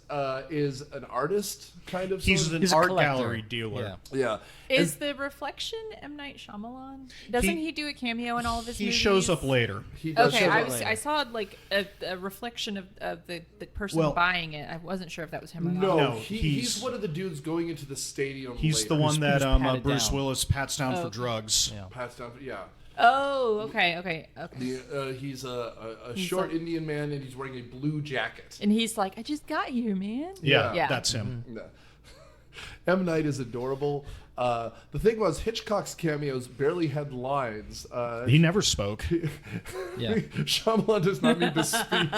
is an artist, kind of. He's an He's a art collector. gallery dealer. Yeah. Is the reflection M. Night Shyamalan? Doesn't he do a cameo in all of his He movies? shows up later. He does Okay, show I up. I saw like a reflection of the person Well- buying it. I wasn't sure if that was him or not. No, No, he's one of the dudes going into the stadium. He's the later. one that who's patted Bruce down. Willis pats down for okay. drugs. Yeah. Passed down. Yeah. Oh, okay. He's a short like- Indian man, and he's wearing a blue jacket. And he's like, I just got here, man. Yeah, Yeah. that's him. No. M. Night is adorable. The thing was, Hitchcock's cameos barely had lines. He never spoke. Yeah. Shyamalan does not need to speak.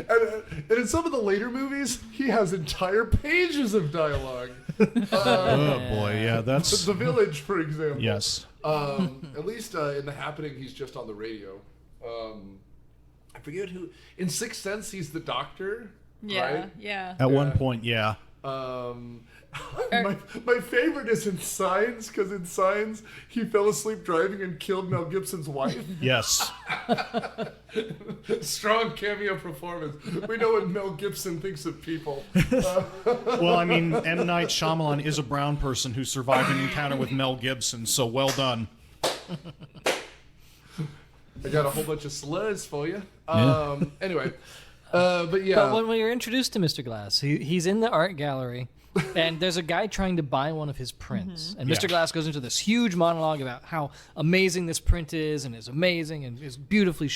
And in some of the later movies, he has entire pages of dialogue. Oh boy, yeah, that's The Village, for example. yes. At least in The Happening, he's just on the radio. I forget who. In Sixth Sense, he's the doctor. Yeah, Right? yeah. At one point, yeah. My favorite is in Signs, because in Signs, he fell asleep driving and killed Mel Gibson's wife. Yes. Strong cameo performance. We know what Mel Gibson thinks of people. Well, I mean, M. Night Shyamalan is a brown person who survived an encounter with Mel Gibson, so well done. I got a whole bunch of slurs for you. Anyway, but yeah. But when we were introduced to Mr. Glass, he's in the art gallery, and there's a guy trying to buy one of his prints. And Mr. Yeah. Glass goes into this huge monologue about how amazing this print is, and it's amazing, and it's beautifully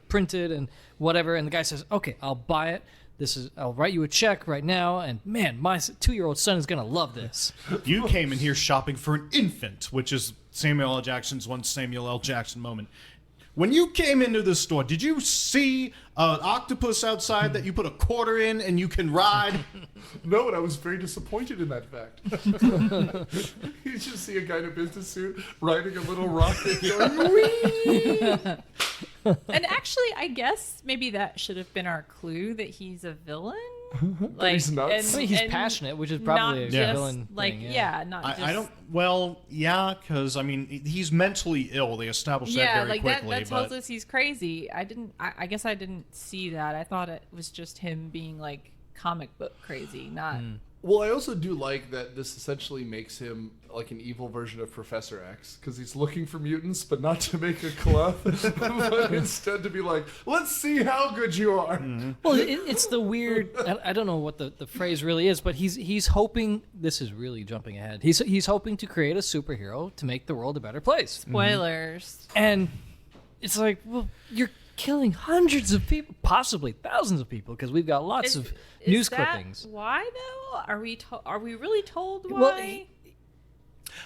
printed, and whatever. And the guy says, "Okay, I'll buy it. I'll write you a check right now, and man, my 2-year-old son is gonna love this." You came in here shopping for an infant, which is Samuel L. Jackson's one Samuel L. Jackson moment. When you came into the store, did you see an octopus outside that you put a quarter in and you can ride? No, and I was very disappointed in that fact. You just see a guy in a business suit riding a little rocket going, whee! And actually, I guess maybe that should have been our clue that he's a villain. Like, he's nuts. I mean, he's passionate, which is probably a not just, villain like, thing. yeah, not just. I don't. Well, yeah, because I mean, he's mentally ill. They established that Yeah, very like quickly. that tells but us he's crazy. I guess I didn't see that. I thought it was just him being like comic book crazy, not. Well, I also do like that this essentially makes him like an evil version of Professor X, because he's looking for mutants, but not to make a club, but instead to be like, let's see how good you are. Well, it's the weird. I don't know what the phrase really is, but he's hoping. This is really jumping ahead. He's hoping to create a superhero to make the world a better place. Spoilers. And it's like, well, you're killing hundreds of people, possibly thousands of people, because we've got lots of news that clippings. Why though? Are we really told why?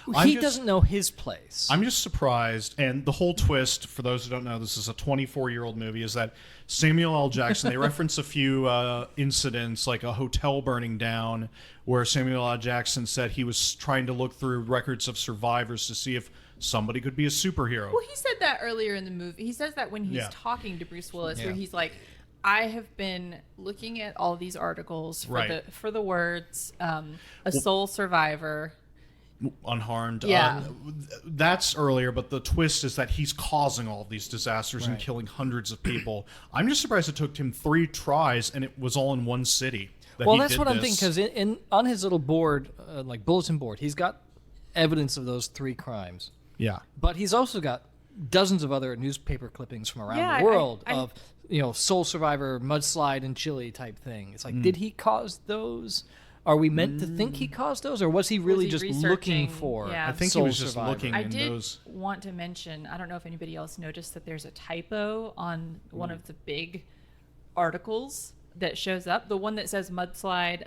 Well, he doesn't know his place. I'm just surprised, and the whole twist, for those who don't know, this is a 24-year-old movie, is that Samuel L. Jackson, they reference a few incidents, like a hotel burning down, where Samuel L. Jackson said he was trying to look through records of survivors to see if somebody could be a superhero. Well, he said that earlier in the movie. He says that when he's Yeah. talking to Bruce Willis, Yeah. where he's like, I have been looking at all these articles for Right. the words a sole survivor. Unharmed. Yeah. That's earlier, but the twist is that he's causing all of these disasters and Right. killing hundreds of people. I'm just surprised it took him 3 tries and it was all in one city. Well, that's what I'm thinking, because on his little board, like bulletin board, he's got evidence of those 3 crimes. Yeah. But he's also got dozens of other newspaper clippings from around Yeah, the world I- of, sole survivor, mudslide in Chile type thing. It's like, did he cause those? Are we meant to think he caused those, or was he really he just looking researching? for? Yeah. I think he Soul was just Survivor? looking I in did those. want to mention, I don't know if anybody else noticed that there's a typo on one of the big articles that shows up. The one that says mudslide,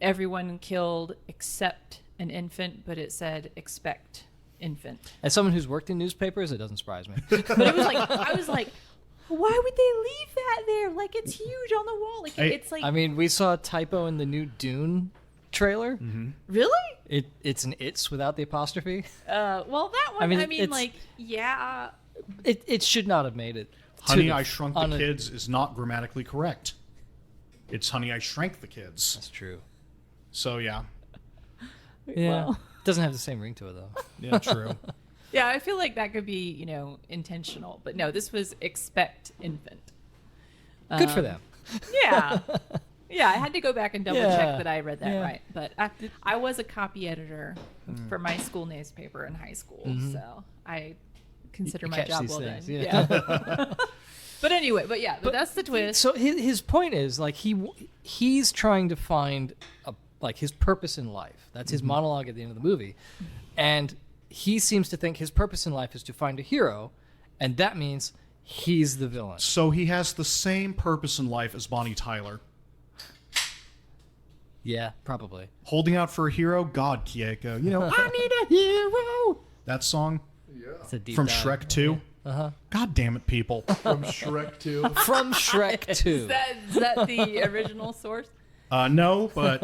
everyone killed except an infant, but it said expect infant. As someone who's worked in newspapers, it doesn't surprise me. But it was like, I was like, why would they leave that there? Like, it's huge on the wall. Like, it's like, I mean, we saw a typo in the new Dune trailer. really? It's an "it's" without the apostrophe. Well, that one, I I mean, mean, it's- like, yeah. It should not have made it. to Honey, the- I Shrunk the on a- Kids is not grammatically correct. It's Honey, I Shrank the Kids. That's true. So, yeah. Yeah, Well. doesn't have the same ring to it though. Yeah, true. Yeah, I feel like that could be, intentional. But no, this was expect infant. Good for them. Yeah. Yeah, I had to go back and double Yeah. check that I read that Yeah. right. But I was a copy editor for my school newspaper in high school. So I consider You my catch job these well things, done. yeah. But anyway, but that's the twist. So his point is like he's trying to find his purpose in life. That's his monologue at the end of the movie, and he seems to think his purpose in life is to find a hero, and that means he's the villain. So he has the same purpose in life as Bonnie Tyler. Yeah, probably. Holding out for a hero, God, Kieko. I need a hero. That song It's a deep from dive. Shrek 2. God damn it, people. From Shrek 2. From Shrek 2. Is that the original source? No, but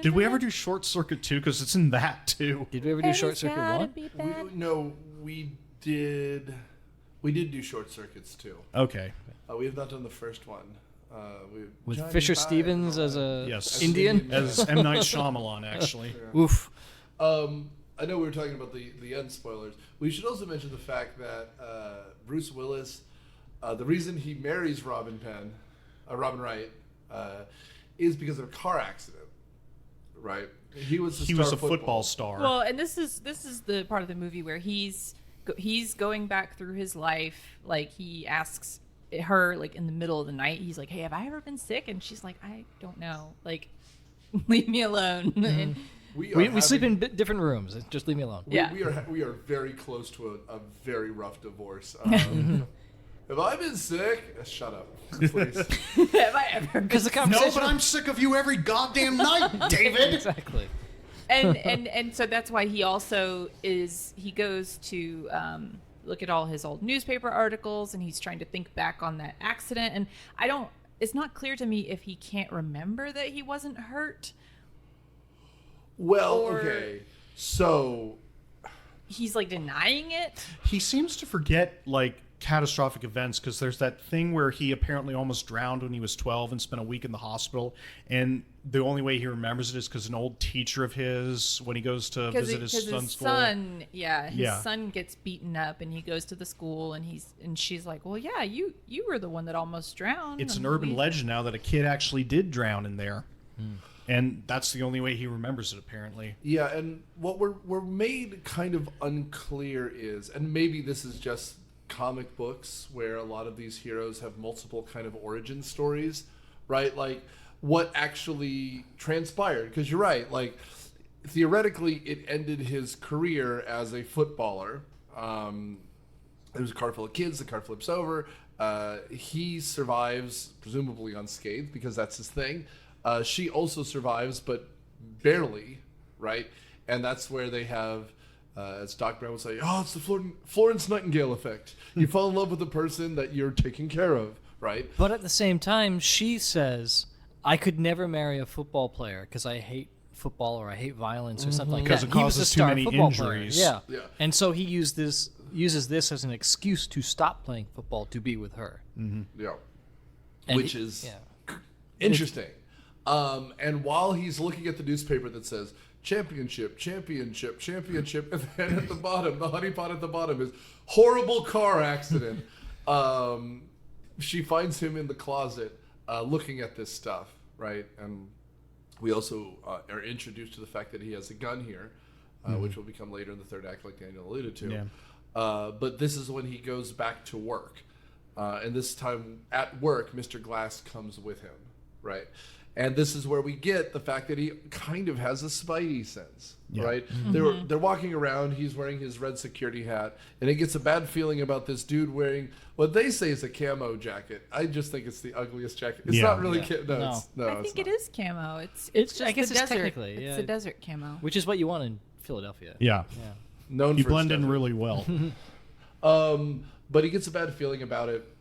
did we ever do Short Circuit 2? Because it's in that, too. Did we ever do Short Circuit 1? We did do Short Circuits too. Okay. We have not done the first one. With Johnny Fisher Five, Stevens as a Yes. Indian? As M. Night Shyamalan, actually. Oof. I know we were talking about the end spoilers. We should also mention the fact that Bruce Willis, the reason he marries Robin Wright, is because of a car accident, right? He was a football star. Well, and this is the part of the movie where he's going back through his life. Like, he asks her, like, in the middle of the night, he's like, "Hey, have I ever been sick?" And she's like, "I don't know. Like, leave me alone." And We sleep in different rooms. Just leave me alone. Yeah. We are very close to a very rough divorce. Have I been sick? Shut up, please. have I ever? Because the no, conversation... but I'm sick of you every goddamn night, David. Exactly. and so that's why he also he goes to look at all his old newspaper articles, and he's trying to think back on that accident. And it's not clear to me if he can't remember that he wasn't hurt. Well, Or- okay, so He's like denying it. He seems to forget, like, catastrophic events, because there's that thing where he apparently almost drowned when he was 12 and spent a week in the hospital, and the only way he remembers it is because an old teacher of his, when he goes to visit his son's school. His son gets beaten up, and he goes to the school, and she's like, "Well, yeah, you were the one that almost drowned." It's an And urban legend now that a kid actually did drown in there. And that's the only way he remembers it, apparently. yeah, and what we're made kind of unclear is, and maybe this is just comic books where a lot of these heroes have multiple kind of origin stories, right? Like, what actually transpired? Because you're right, like, theoretically it ended his career as a footballer. There's a car full of kids, the car flips over, he survives presumably unscathed because that's his thing. She also survives, but barely, right? And that's where they have, as Doc Brown would say, "Oh, it's the Florence Nightingale effect. You fall in love with the person that you're taking care of," right? But at the same time, she says, "I could never marry a football player because I hate football or I hate violence or something like Because that." it He was a causes too star many football injuries. player. Yeah. And so he uses this as an excuse to stop playing football to be with her. Yeah. And Which he- is yeah. interesting. And while he's looking at the newspaper that says championship, championship, championship, and then at the bottom, the honeypot at the bottom is horrible car accident. She finds him in the closet looking at this stuff, right? And we also are introduced to the fact that he has a gun here, which will become later in the third act, like Daniel alluded to. Yeah. But this is when he goes back to work. And this time at work, Mr. Glass comes with him, right? And this is where we get the fact that he kind of has a spidey sense, Yeah. right? They're walking around. He's wearing his red security hat, and he gets a bad feeling about this dude wearing what they say is a camo jacket. I just think it's the ugliest jacket. It's Yeah. not really Yeah. no, I it's think it not. is camo. It's It's- just I guess the it's desert. technically, It's yeah. the desert camo. Which is what you want in Philadelphia. Yeah. Known You for its blend in desert. really well. But he gets a bad feeling about it.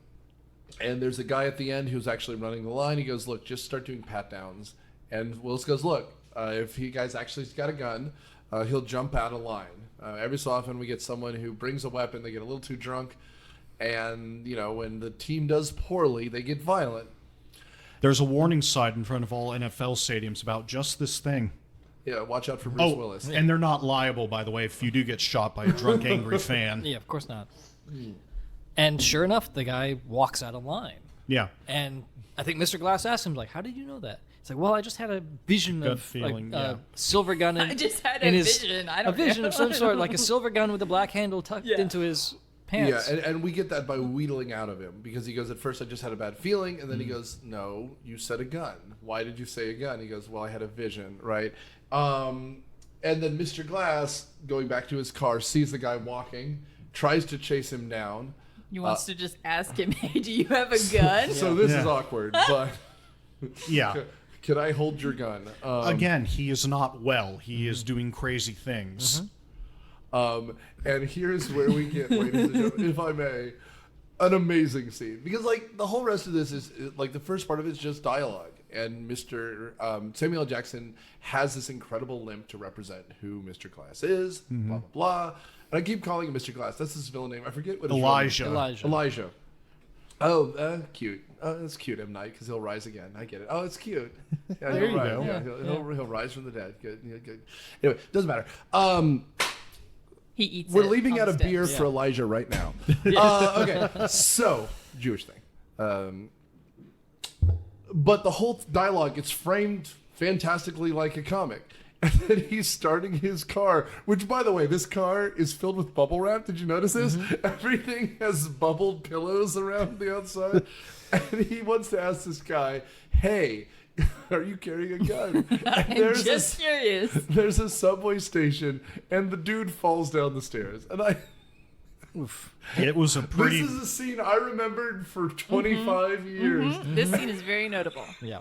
And there's a guy at the end who's actually running the line. He goes, look, just start doing pat downs. And Willis goes, look, if he guy's actually got a gun, he'll jump out of line. Every so often we get someone who brings a weapon, they get a little too drunk. And, you know, when the team does poorly, they get violent. There's a warning sign in front of all NFL stadiums about just this thing. Yeah, watch out for Bruce Oh, Willis. and they're not liable, by the way, if you do get shot by a drunk, angry fan. Yeah, of course not. And sure enough, the guy walks out of line. Yeah. And I think Mr. Glass asked him, like, how did you know that? It's like, well, I just had a vision Gut of feeling, like, yeah. a silver gun. I just had in a his, vision. I a don't vision know. of some sort, like a silver gun with a black handle tucked into his pants. Yeah, and we get that by wheedling out of him because he goes, at first I just had a bad feeling, and then he goes, no, you said a gun. Why did you say a gun? He goes, well, I had a vision, right? And then Mr. Glass, going back to his car, sees the guy walking, tries to chase him down. He wants to just ask him, hey, do you have a gun? So this is Yeah. awkward, but Yeah. can I hold your gun? Again, he is not well. He is doing crazy things. And here's where we get, ladies and gentlemen, if I may, an amazing scene. Because, like, the whole rest of this is, like, the first part of it is just dialogue. And Mr. Samuel L. Jackson has this incredible limp to represent who Mr. Glass is, blah, blah, blah. And I keep calling him Mr. Glass. That's his villain name. I forget what his real name is. Elijah. Elijah. Oh, cute. Oh, that's cute, M. Night, because he'll rise again. I get it. Oh, it's cute. Yeah, There he'll you rise. go. Yeah, he'll rise from the dead. Good. Yeah, good. Anyway, doesn't matter. He eats We're it leaving on out a the steps. beer for Elijah right now. Okay, so Jewish thing. But the whole dialogue gets framed fantastically like a comic. And then he's starting his car, which, by the way, this car is filled with bubble wrap. Did you notice this? Everything has bubbled pillows around the outside. And he wants to ask this guy, hey, are you carrying a gun? And I'm just curious. there's a subway station, and the dude falls down the stairs. And It was a pretty. this is a scene I remembered for 25 years. This scene is very notable. Yeah.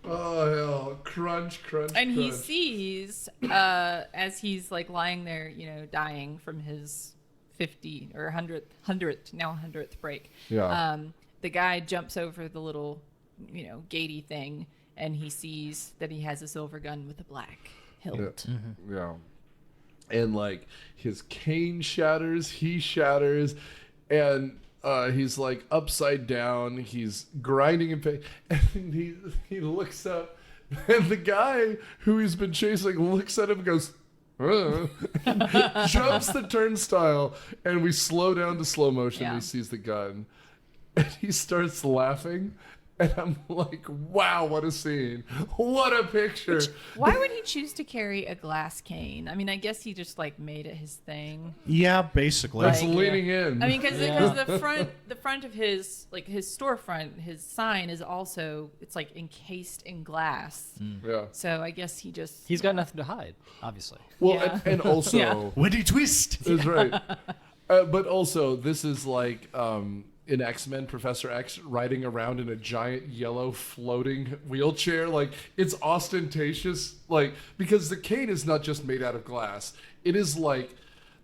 Oh, hell. Crunch, crunch, And he crunch. sees, as he's like lying there, you know, dying from his 50 or 100th break. Yeah. The guy jumps over the little, you know, gatey thing, and he sees that he has a silver gun with a black hilt. Yeah. And, like, his cane shatters, he shatters, and he's, like, upside down. He's grinding in pain. And he looks up, and the guy who he's been chasing looks at him and goes, jumps the turnstile, and we slow down to slow motion. Yeah. He sees the gun, and he starts laughing. And I'm like, wow, what a scene. What a picture. Why would he choose to carry a glass cane? I mean, I guess he just like made it his thing. Yeah, basically. It's Like, leaning in. I mean, because the front of his his storefront, his sign is also, it's like encased in glass. yeah. So I guess He's got nothing to hide, obviously. Well, Yeah. and also, Yeah. Witty twist. that's right. But also, this is like in X-Men, Professor X riding around in a giant yellow floating wheelchair. Like, it's ostentatious. Like, because the cane is not just made out of glass. It is like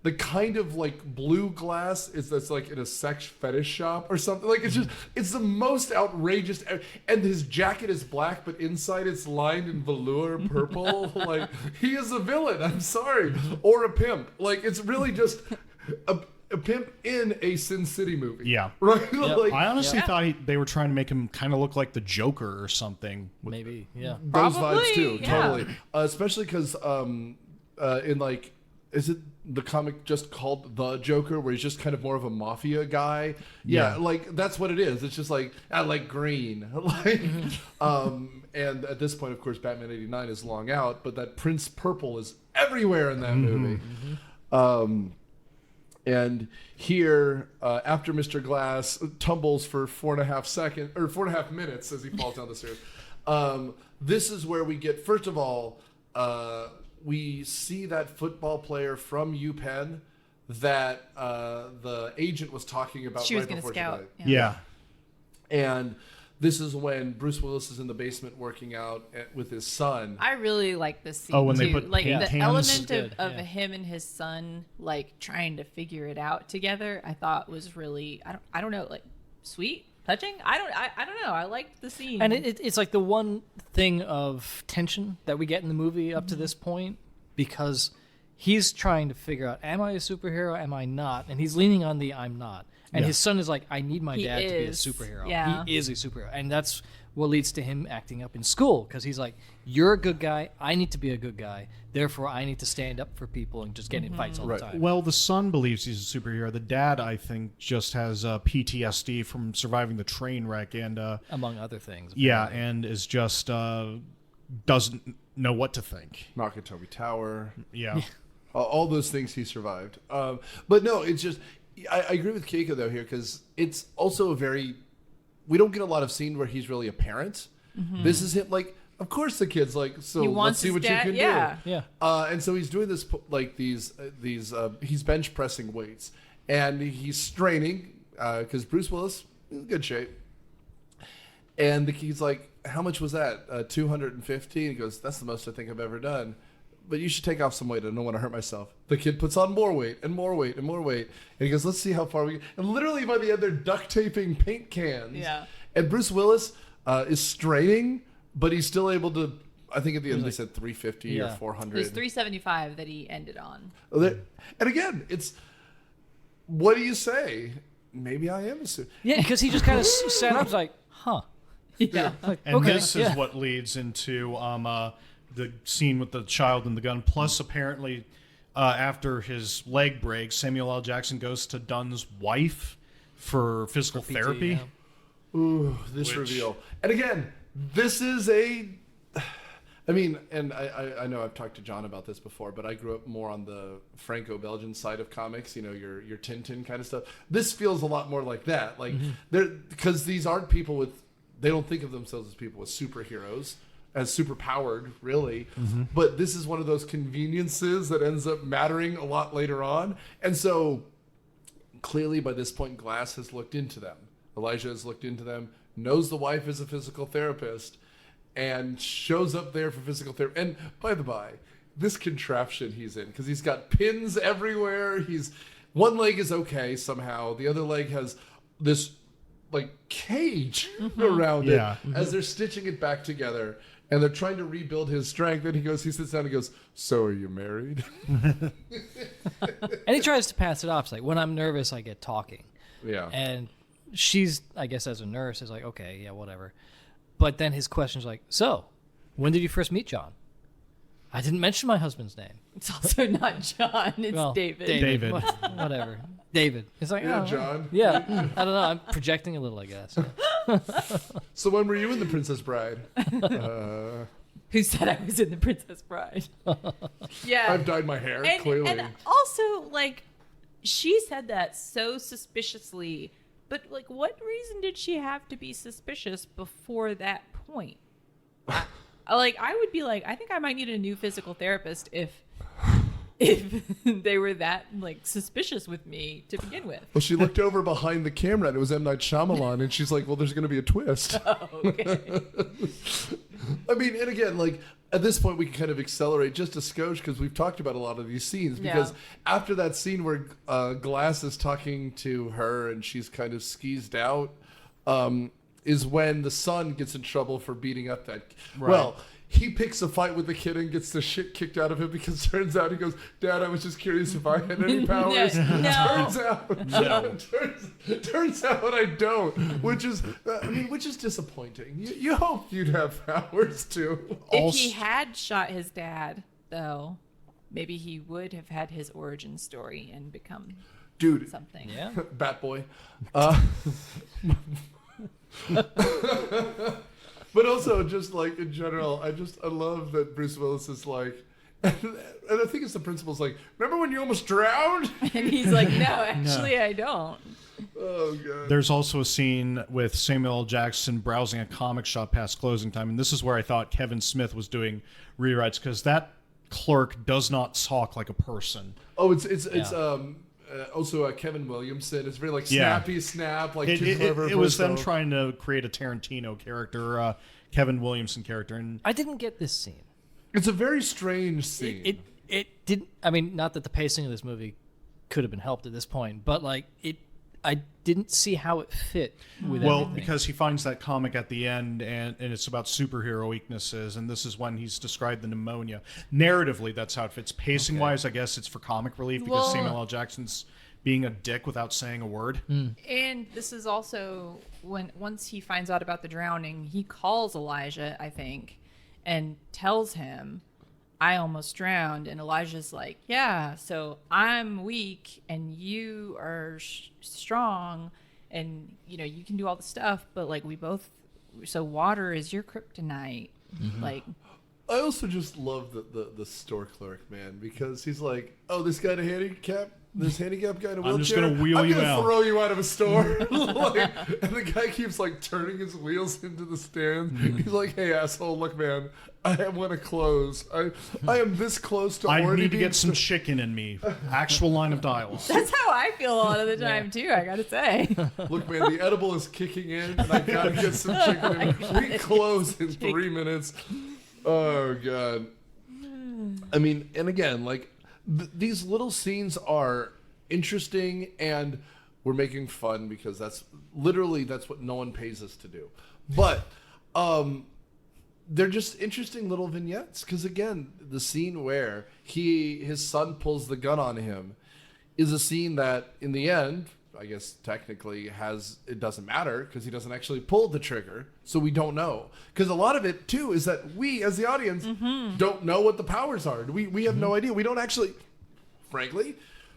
the kind of like blue glass that's like in a sex fetish shop or something. Like, it's just, it's the most outrageous. And his jacket is black, but inside it's lined in velour purple. Like, he is a villain. I'm sorry. Or a pimp. Like, it's really just a pimp in a Sin City movie. Yeah. Right? Like, I honestly thought they were trying to make him kind of look like the Joker or something. Maybe, yeah. those Probably, vibes too, yeah. totally. Especially because in like, is it the comic just called The Joker, where he's just kind of more of a mafia guy? Yeah, Yeah. like that's what it is. It's just like, I like green. Like, and at this point, of course, Batman '89 is long out, but that Prince Purple is everywhere in that movie. And here, after Mr. Glass tumbles for 4.5 minutes as he falls down the stairs, this is where we get, first of all, we see that football player from UPenn that the agent was talking about She was right going to before scout. she died. Yeah. And this is when Bruce Willis is in the basement working out with his son. I really like this scene Oh, when too. they put like paint the cans? element Good, of yeah. him and his son like trying to figure it out together, I thought was really I don't know, like sweet, touching. I don't know. I liked the scene. And it's like the one thing of tension that we get in the movie up to this point, because he's trying to figure out, am I a superhero? Am I not? And he's leaning on the I'm not. And his son is like, I need my He dad to be a is. superhero. Yeah. He is a superhero. And that's what leads to him acting up in school, because he's like, you're a good guy. I need to be a good guy. Therefore, I need to stand up for people and just get in fights all Right. the time. Well, the son believes he's a superhero. The dad, I think, just has PTSD from surviving the train wreck, and Among other things. yeah, and is just doesn't know what to think. Nakatomi Tower. Yeah. All those things he survived. But no, it's just, I agree with Keiko though here, because it's also we don't get a lot of scene where he's really a parent. This is him, like, of course the kid's like, so he let's wants see his what dad, you can yeah. do. Yeah. And so he's doing this, like these he's bench pressing weights, and he's straining, because Bruce Willis is in good shape. And he's like, how much was that? 250? And he goes, that's the most I think I've ever done. But you should take off some weight. I don't want to hurt myself. The kid puts on more weight and more weight and more weight. And he goes, let's see how far we get. And literally by the end, they're duct taping paint cans. Yeah. And Bruce Willis is straining, but he's still able to, I think at the end they said 350 Yeah. or 400. It was 375 that he ended on. And again, it's, what do you say? Maybe I am a super. Yeah, because he just kind of sat up, like, huh. Yeah. Like, And okay, this yeah. is what leads into the scene with the child and the gun. Plus, apparently, after his leg breaks, Samuel L. Jackson goes to Dunn's wife for physical PT, therapy. yeah. Ooh, this Which- reveal. And again, this is I mean, and I know I've talked to John about this before, but I grew up more on the Franco-Belgian side of comics, you know, your Tintin kind of stuff. This feels a lot more like that. Like, because these aren't people they don't think of themselves as people with superheroes, as superpowered, really. But this is one of those conveniences that ends up mattering a lot later on. And so, clearly by this point, Glass has looked into them. Elijah has looked into them, knows the wife is a physical therapist, and shows up there for physical therapy. And by the by, this contraption he's in, because he's got pins everywhere. One leg is okay somehow. The other leg has this like cage around Yeah. it as they're stitching it back together. And they're trying to rebuild his strength. And he sits down and goes, so are you married? And he tries to pass it off. It's like, when I'm nervous, I get talking. Yeah. And she's, I guess, as a nurse, is like, okay, yeah, whatever. But then his question's like, so, when did you first meet John? I didn't mention my husband's name. It's also not John. It's Well, David. David. Whatever. David. It's like, Yeah, oh, John. Yeah. I don't know. I'm projecting a little, I guess. So when were you in The Princess Bride? Who said I was in The Princess Bride? Yeah. I've dyed my hair, clearly. And also, like, she said that so suspiciously, but, like, what reason did she have to be suspicious before that point? I would be like, I think I might need a new physical therapist if they were that, like, suspicious with me to begin with. Well, she looked over behind the camera and it was M. Night Shyamalan, and she's like, well, there's going to be a twist. Oh, okay. I mean, and again, like, at this point, we can kind of accelerate just a skosh because we've talked about a lot of these scenes. Because after that scene where Glass is talking to her and she's kind of skeezed out, is when the son gets in trouble for beating up that. Right. Well, he picks a fight with the kid and gets the shit kicked out of him because turns out he goes, Dad, I was just curious if I had any powers. No. Turns out I don't, which is disappointing. You hoped you'd have powers too. If he had shot his dad, though, maybe he would have had his origin story and become Dude, something. Yeah. Bat Boy. But also, just like in general, I love that Bruce Willis is like, And I think it's the principal's like, remember when you almost drowned? And he's like, no, actually, I don't. Oh, God. There's also a scene with Samuel L. Jackson browsing a comic shop past closing time, and this is where I thought Kevin Smith was doing rewrites, because that clerk does not talk like a person. Oh, it's also Kevin Williamson. It's very like snappy snap, like too clever. It was them trying to create a Tarantino character, Kevin Williamson character, and I didn't get this scene. It's a very strange scene. It didn't. I mean, not that the pacing of this movie could have been helped at this point, but like I didn't see how it fit with everything. Because he finds that comic at the end, and it's about superhero weaknesses, and this is when he's described the pneumonia. Narratively, that's how it fits. Pacing-wise, I guess it's for comic relief because Samuel L. Jackson's being a dick without saying a word. And this is also once he finds out about the drowning, he calls Elijah, I think, and tells him, I almost drowned. And Elijah's like, yeah, so I'm weak and you are strong and, you know, you can do all the stuff, but like so water is your kryptonite. Like, I also just love the store clerk, man, because he's like, oh, this guy this handicapped guy in a wheelchair. I'm just gonna wheel you out. Throw you out of a store. And the guy keeps like turning his wheels into the stand. He's like, hey, asshole, look, man, I want to close. I am this close to I need to get some chicken in me. Actual line of dialogue. that's how I feel a lot of the time too, I gotta say. Look, man, the edible is kicking in, and I gotta get some chicken in me. We close in 3 minutes. Oh, God. I mean, and again, like, these little scenes are interesting, and we're making fun because that's what no one pays us to do. But they're just interesting little vignettes because, again, the scene where his son pulls the gun on him is a scene that, in the end, I guess technically it doesn't matter because he doesn't actually pull the trigger, so we don't know. Because a lot of it too is that we, as the audience, don't know what the powers are. We have no idea. We don't actually, frankly,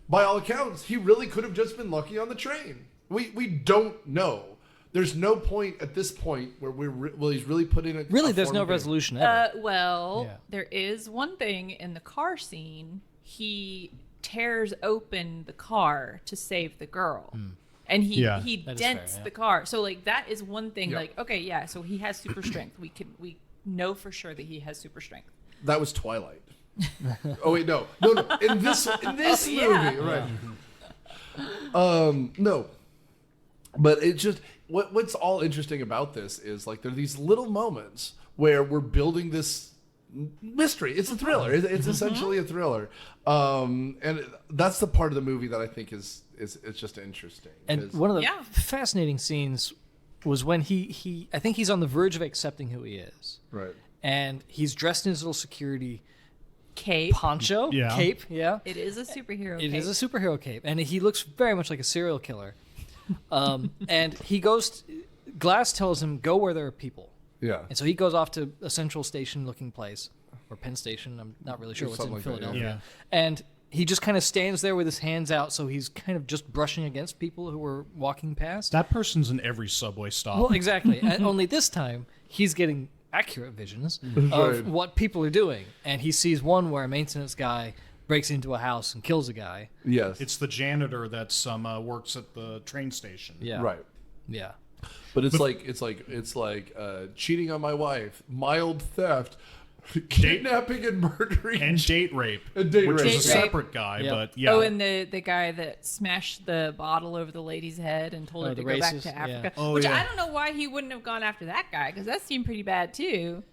by all accounts, he really could have just been lucky on the train. We don't know. There's no point at this point where he's really put in a Really, there's no resolution ever. There is one thing in the car scene. He tears open the car to save the girl. And he dents the car. So like that is one thing. Like, okay, yeah, so he has super strength. We know for sure that he has super strength. That was Twilight. Oh wait, no. In this movie, right? No. But it just what's all interesting about this is like there are these little moments where we're building this mystery. It's a thriller. It's essentially a thriller, and that's the part of the movie that I think is just interesting. And one of the fascinating scenes was when he I think he's on the verge of accepting who he is. Right. And he's dressed in his little security cape, poncho, cape. Yeah, it is a superhero. It is a superhero cape, and he looks very much like a serial killer. And he goes. Glass tells him, "Go where there are people." Yeah. And so he goes off to a central station-looking place, or Penn Station. I'm not really sure what's in like Philadelphia. Yeah. And he just kind of stands there with his hands out, so he's kind of just brushing against people who are walking past. That person's in every subway stop. Well, exactly. And only this time, he's getting accurate visions of what people are doing. And he sees one where a maintenance guy breaks into a house and kills a guy. Yes. It's the janitor that works at the train station. Yeah. Right. Yeah. But it's like cheating on my wife, mild theft, kidnapping and murdering, and date rape, and date which rape. is a separate guy. Yep. But yeah. Oh, and the guy that smashed the bottle over the lady's head and told her to go back racist, to Africa. yeah. Which I don't know why he wouldn't have gone after that guy because that seemed pretty bad too.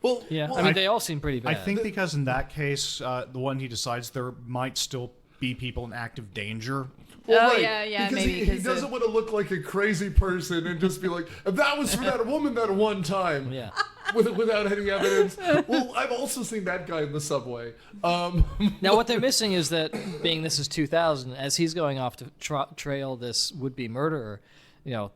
Well, Yeah. I mean, they all seem pretty bad. I think because in that case, the one he decides there might still be people in active danger. Well, Oh, right. yeah, because maybe, he 'cause doesn't want to look like a crazy person and just be like, that was for that woman that one time. Yeah. Without any evidence. Well, I've also seen that guy in the subway. Now, what they're missing is that, being this is 2000, as he's going off to trail this would-be murderer, you know,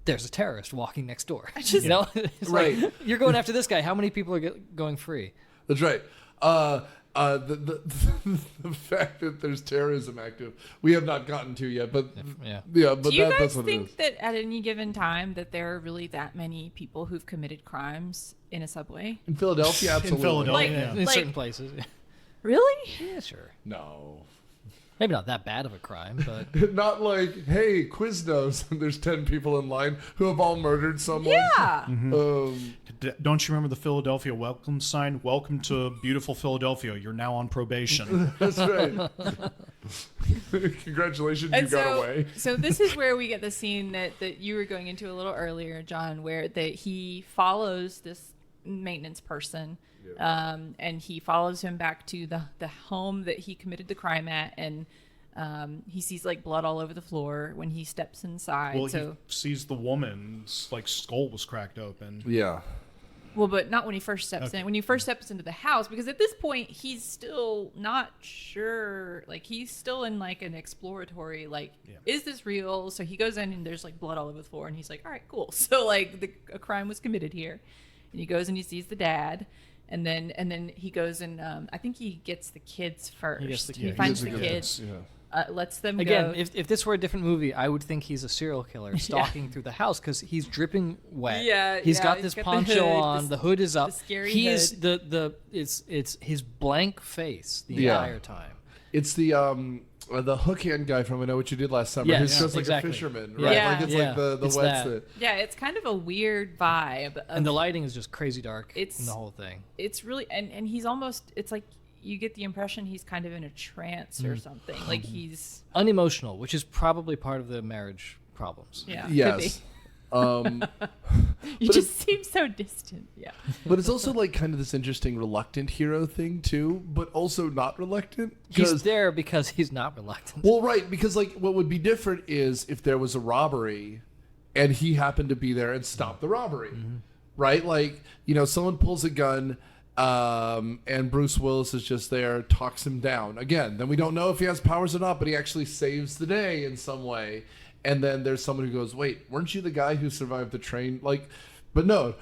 there's a terrorist walking next door. You know, it's Right. like, you're going after this guy. How many people are going free? That's right. The fact that there's terrorism active, we have not gotten to yet, but Yeah. but Do you that's guys what it is. think that at any given time that there are really that many people who've committed crimes in a subway? In Philadelphia, absolutely. Philadelphia. Like, Yeah. In like- certain places. Really? Yeah, sure. No. Maybe not that bad of a crime, but Not like, hey, Quiznos, and there's 10 people in line who have all murdered someone. Yeah. Don't you remember the Philadelphia welcome sign? Welcome to beautiful Philadelphia. You're now on probation. That's right. Congratulations, you got away. So this is where we get the scene that you were going into a little earlier, John, where that he follows this maintenance person, and he follows him back to the home that he committed the crime at, and he sees like blood all over the floor when he steps inside. Well, so he sees the woman's like skull was cracked open. Yeah. well, but not when he first steps Okay. in. When he first steps into the house, because at this point he's still not sure. Like he's still in like an exploratory. Like, is this real? So he goes in and there's like blood all over the floor, and he's like, all right, cool. So like a crime was committed here, and he goes and he sees the dad. And then he goes and I think he gets the kids first. He finds the kids, lets them again, go. if this were a different movie, I would think he's a serial killer stalking through the house because he's dripping wet. Yeah, he's yeah, got he's this got the poncho hood, on. The hood is up. the scary he is hood. it's his blank face the Yeah. entire time. It's the hook hand guy from I Know What You Did Last Summer. Yes, He's just like exactly. a fisherman, Yeah. right? Yeah. Like it's Yeah. like the It's wets that. that. Yeah, it's kind of a weird vibe. And the lighting is just crazy dark It's- in the whole thing. It's really and he's almost. It's like you get the impression he's kind of in a trance or something. Like he's Unemotional, which is probably part of the marriage problems. yeah. could Yes. You just seem so distant. Yeah. But it's also like kind of this interesting reluctant hero thing too, but also not reluctant. He's there because he's not reluctant. Well, right, because like what would be different is if there was a robbery and he happened to be there and stop the robbery, right? Like, you know, someone pulls a gun and Bruce Willis is just there, talks him down. Again, then we don't know if he has powers or not, but he actually saves the day in some way. And then there's someone who goes, wait, weren't you the guy who survived the train? Like, but no,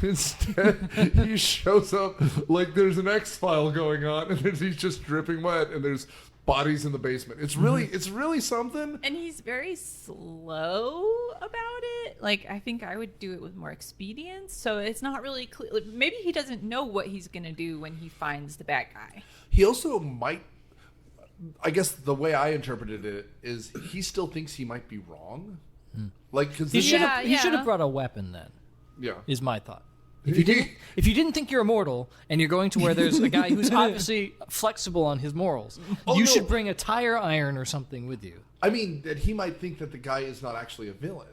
instead he shows up like there's an X-File going on and then he's just dripping wet and there's bodies in the basement. It's really something. And he's very slow about it. Like I think I would do it with more expedience. So it's not really clear. Like, maybe he doesn't know what he's gonna do when he finds the bad guy. He also might, I guess the way I interpreted it is he still thinks he might be wrong. Like, because He should have Yeah. brought a weapon then. yeah. Is my thought. If you didn't think you're immortal and you're going to where there's a guy who's obviously flexible on his morals, Oh, you no. should bring a tire iron or something with you. I mean, that he might think that the guy is not actually a villain.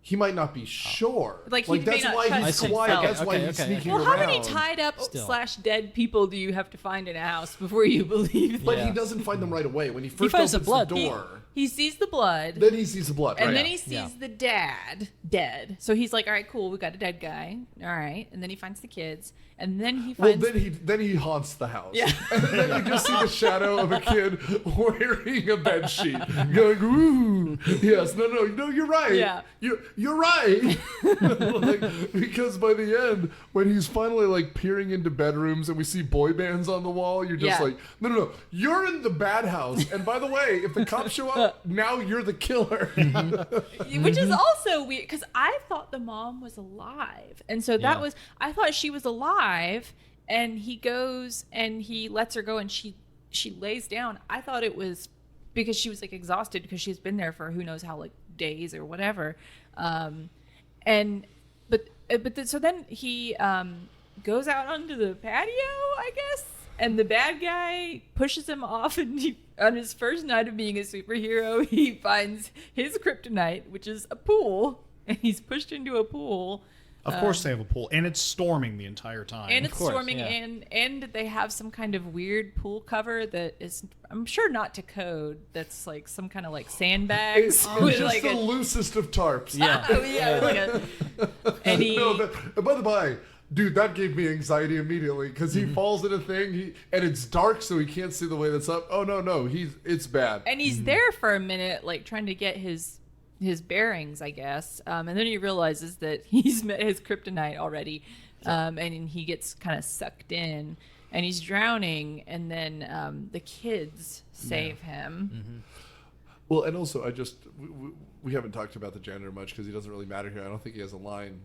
He might not be sure. Like, he may that's not why trust he's himself. quiet. That's Okay, why okay, he's okay. sneaking Well, around. how many tied up Still. / dead people do you have to find in a house before you believe But Yeah. he doesn't find them right away. When he first finds opens the blood. the door, He sees the blood. then he sees the blood. And right? then he sees Yeah. the dad dead. So he's like, all right, cool, we got a dead guy. All right. And then he finds the kids. And then he Well, finds then he haunts the house. Yeah. And then you just see the shadow of a kid wearing a bed sheet, going, "Ooh, yes, no, you're right. Yeah. you're right." Like, because by the end, when he's finally like peering into bedrooms and we see boy bands on the wall, you're just Yeah. like, no, you're in the bad house. And by the way, if the cops show up, now you're the killer. which is also weird because I thought the mom was alive. And so that Yeah. was I thought she was alive, and he goes and he lets her go and she lays down. I thought it was because she was like exhausted because she's been there for who knows how like days or whatever. So then he goes out onto the patio, I guess, and the bad guy pushes him off, and on his first night of being a superhero, he finds his kryptonite, which is a pool, and he's pushed into a pool. Of course they have a pool, and it's storming the entire time. And it's course, storming, yeah. and they have some kind of weird pool cover that is, I'm sure, not to code. That's like some kind of like sandbags. It's with, just like the a, loosest of tarps. Yeah. oh, yeah, like a, and he, No, by the by, dude, that gave me anxiety immediately because he falls in a thing, and it's dark, so he can't see the way that's up. Oh no, it's bad. and he's there for a minute, like trying to get his bearings, I guess. And then he realizes that he's met his kryptonite already, and he gets kind of sucked in. and he's drowning, and then the kids save him. Well, and also we haven't talked about the janitor much because he doesn't really matter here. I don't think he has a line,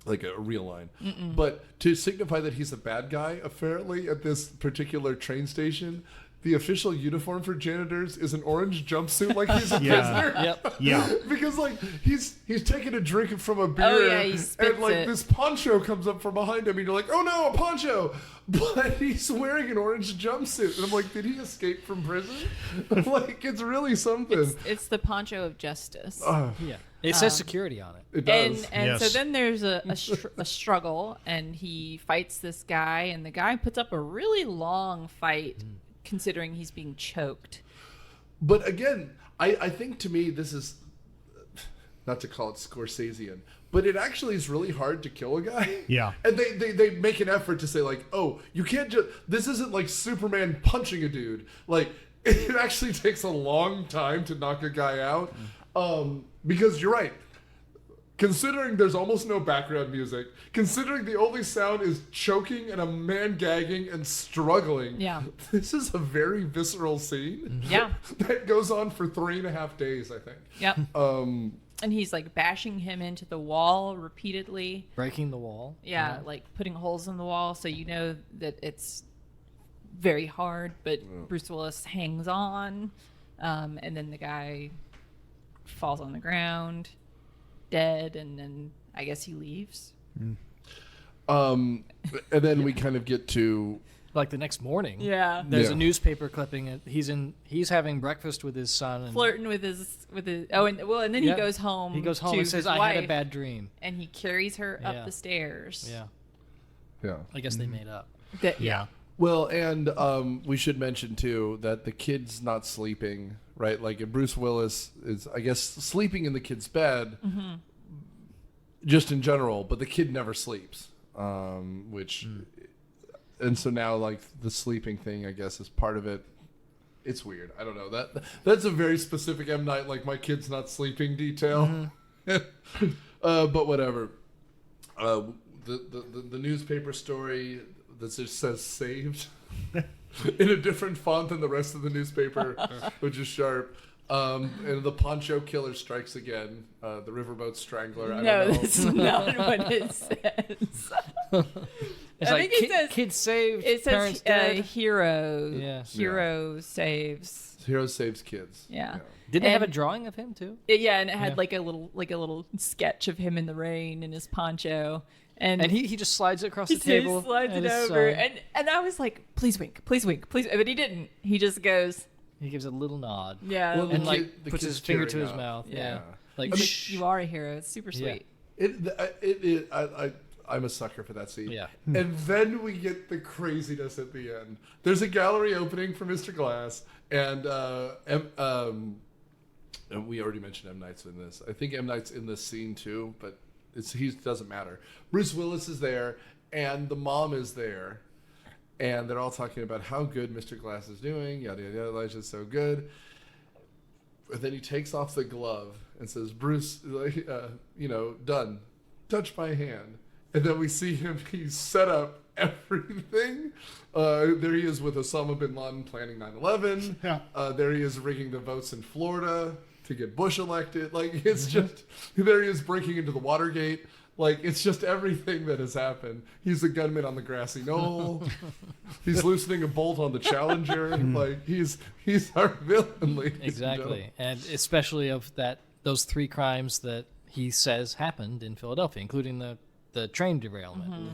like a real line. But to signify that he's a bad guy, apparently at this particular train station, the official uniform for janitors is an orange jumpsuit, like he's a prisoner. Yep. Yeah. Because like he's taking a drink from a beer, Oh, yeah, he spits and like it. this poncho comes up from behind him, and you're like, oh no, a poncho! But he's wearing an orange jumpsuit, and I'm like, did he escape from prison? Like, it's really something. It's the poncho of justice. Yeah. It says security on it. It does. And so Yes. then there's a struggle, and he fights this guy, and the guy puts up a really long fight, considering he's being choked. But again, I think to me this is, not to call it Scorsesean, but it actually is really hard to kill a guy. Yeah. And they make an effort to say like, oh, you can't just, this isn't like Superman punching a dude. Like, it actually takes a long time to knock a guy out. Because you're right. Considering there's almost no background music, considering the only sound is choking and a man gagging and struggling, Yeah. this is a very visceral scene. Yeah. That goes on for 3.5 days, I think. Yep. And he's like bashing him into the wall repeatedly. Breaking the wall. Yeah, like putting holes in the wall so you know that it's very hard, but Bruce Willis hangs on. And then the guy falls on the ground, dead, and then I guess he leaves. And then we kind of get to Like the next morning. Yeah. There's Yeah. a newspaper clipping. He's having breakfast with his son. And Flirting with his and then Yeah. he goes home. He goes home to and says, his "I wife, had a bad dream." and he carries her Yeah. up the stairs. Yeah. yeah. I guess they made up. Yeah. Well, and we should mention too that the kid's not sleeping, right? Like Bruce Willis is, I guess, sleeping in the kid's bed, just in general, but the kid never sleeps, which. And so now, like, the sleeping thing, I guess, is part of it. It's weird. I don't know. That's a very specific M. Night, like, my kid's not sleeping detail. But whatever. The newspaper story that just says saved in a different font than the rest of the newspaper, which is sharp. And the poncho killer strikes again. The riverboat strangler. I No, don't know. that's not what it says. It's I like think it says- kids saved, It parents says dead. hero. Yeah. Hero saves. Hero saves kids. Yeah. Didn't they have a And- drawing of him too? Yeah, and it had Yeah. like a little sketch of him in the rain in his poncho. And he just slides it across he the table. slides and it his over, son. and I was like, please wink, please, but he didn't. He just goes, He gives a little nod. yeah, Well, And the like kid- the puts his kid's finger to tearing his up. mouth. Yeah. Yeah. Like I mean, shh. you are a hero. It's super Yeah. sweet. I'm a sucker for that scene. Yeah. And then we get the craziness at the end. There's a gallery opening for Mr. Glass, and and we already mentioned M. Night's in this. I think M. Night's in this scene too, but he doesn't matter. Bruce Willis is there, and the mom is there, and they're all talking about how good Mr. Glass is doing. Yada yada yada. Elijah's so good. And then he takes off the glove and says, "Bruce, done. Touch my hand." And then we see him. He's set up everything. There he is with Osama bin Laden planning 9/11. Yeah. There he is rigging the votes in Florida to get Bush elected. Like, it's just, there he is breaking into the Watergate. Like, it's just everything that has happened. He's a gunman on the grassy knoll. He's loosening a bolt on the Challenger. Like, he's our villain, ladies and gentlemen. Exactly, and especially of those 3 crimes that he says happened in Philadelphia, including the train derailment.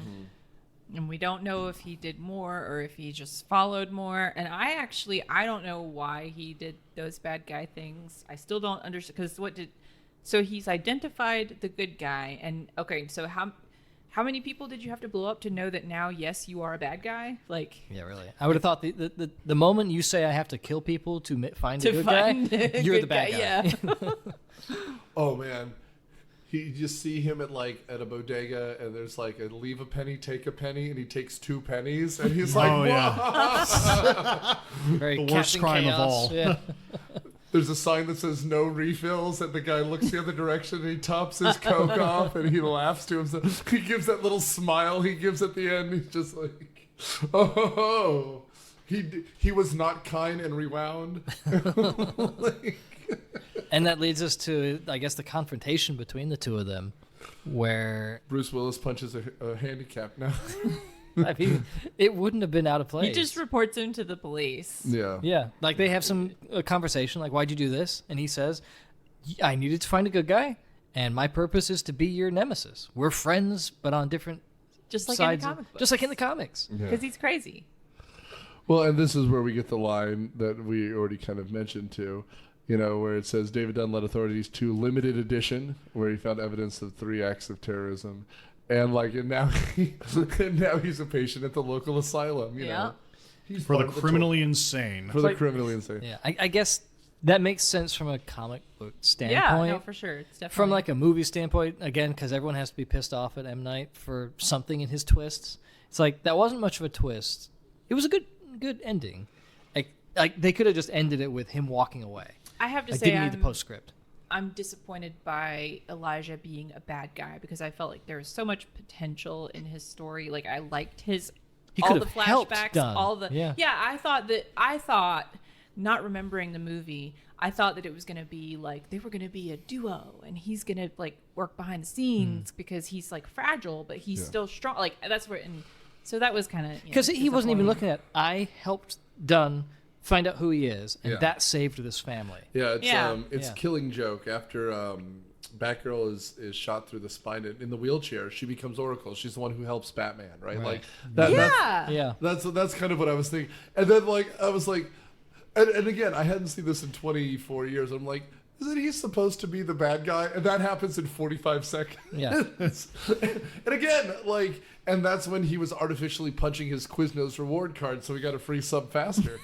And we don't know if he did more or if he just followed more. And I don't know why he did those bad guy things. I still don't understand, because so he's identified the good guy. And okay, so how many people did you have to blow up to know that now, yes, you are a bad guy? Like, Yeah, really. I would have thought the moment you say I have to kill people to find a to good find guy, a you're good the bad guy. Yeah. Oh man, you just see him at a bodega, and there's like a leave a penny, take a penny, and he takes 2 pennies, and he's like, Oh, "Whoa!" yeah. Very The worst Captain crime of Chaos. all. Yeah. There's a sign that says no refills, and the guy looks the other direction, and he tops his Coke off, and he laughs to himself. He gives that little smile he gives at the end. He's just like, Oh, he was not kind and rewound. And that leads us to, I guess, the confrontation between the two of them, where Bruce Willis punches a handicap now. I mean, it wouldn't have been out of place. He just reports him to the police. Yeah. Yeah, like they have some conversation, like, "Why'd you do this?" And he says, "I needed to find a good guy, and my purpose is to be your nemesis. We're friends, but on different Just like sides, in the comic books. just like in the comics." Because he's crazy. Well, and this is where we get the line that we already kind of mentioned too, where it says David Dunn led authorities to limited edition, where he found evidence of 3 acts of terrorism, and now he's a patient at the local asylum. You know, he's For the part of criminally insane. for the criminally insane. Yeah, I guess that makes sense from a comic book standpoint. Yeah, no, for sure. It's definitely From like a movie standpoint, again, because everyone has to be pissed off at M. Night for something in his twists. It's like that wasn't much of a twist. It was a good ending. Like they could have just ended it with him walking away. I have to I say, didn't need the postscript. I'm disappointed by Elijah being a bad guy because I felt like there was so much potential in his story. Like I liked his He all could the have helped flashbacks, Dunn. all the Yeah. I thought not remembering the movie, I thought that it was gonna be like they were gonna be a duo and he's gonna like work behind the scenes because he's like fragile but he's still strong. Like that's where and so that was kind of Because he wasn't even looking at. I helped Dunn find out who he is, and Yeah. that saved this family. Yeah, it's Yeah. Killing Joke after Batgirl is shot through the spine in the wheelchair. She becomes Oracle. She's the one who helps Batman, right? Like that. Yeah. That's kind of what I was thinking. And then I was like, and again, I hadn't seen this in 24 years. I'm like, isn't he supposed to be the bad guy? And that happens in 45 seconds. Yeah. And again, and that's when he was artificially punching his Quiznos reward card, so he got a free sub faster.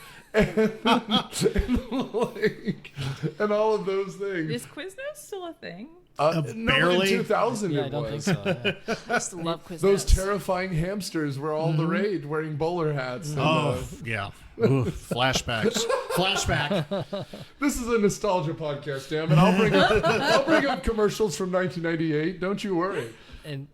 and all of those things. Is Quiznos still a thing? No, barely. in 2000 Yeah, I it don't think was. so. Yeah. I used to love Quiznos. Those terrifying hamsters were all the rage, wearing bowler hats. And, Oh, yeah. Ooh, flashbacks. Flashback. this is a nostalgia podcast, damn it! I'll bring up commercials from 1998. Don't you worry. And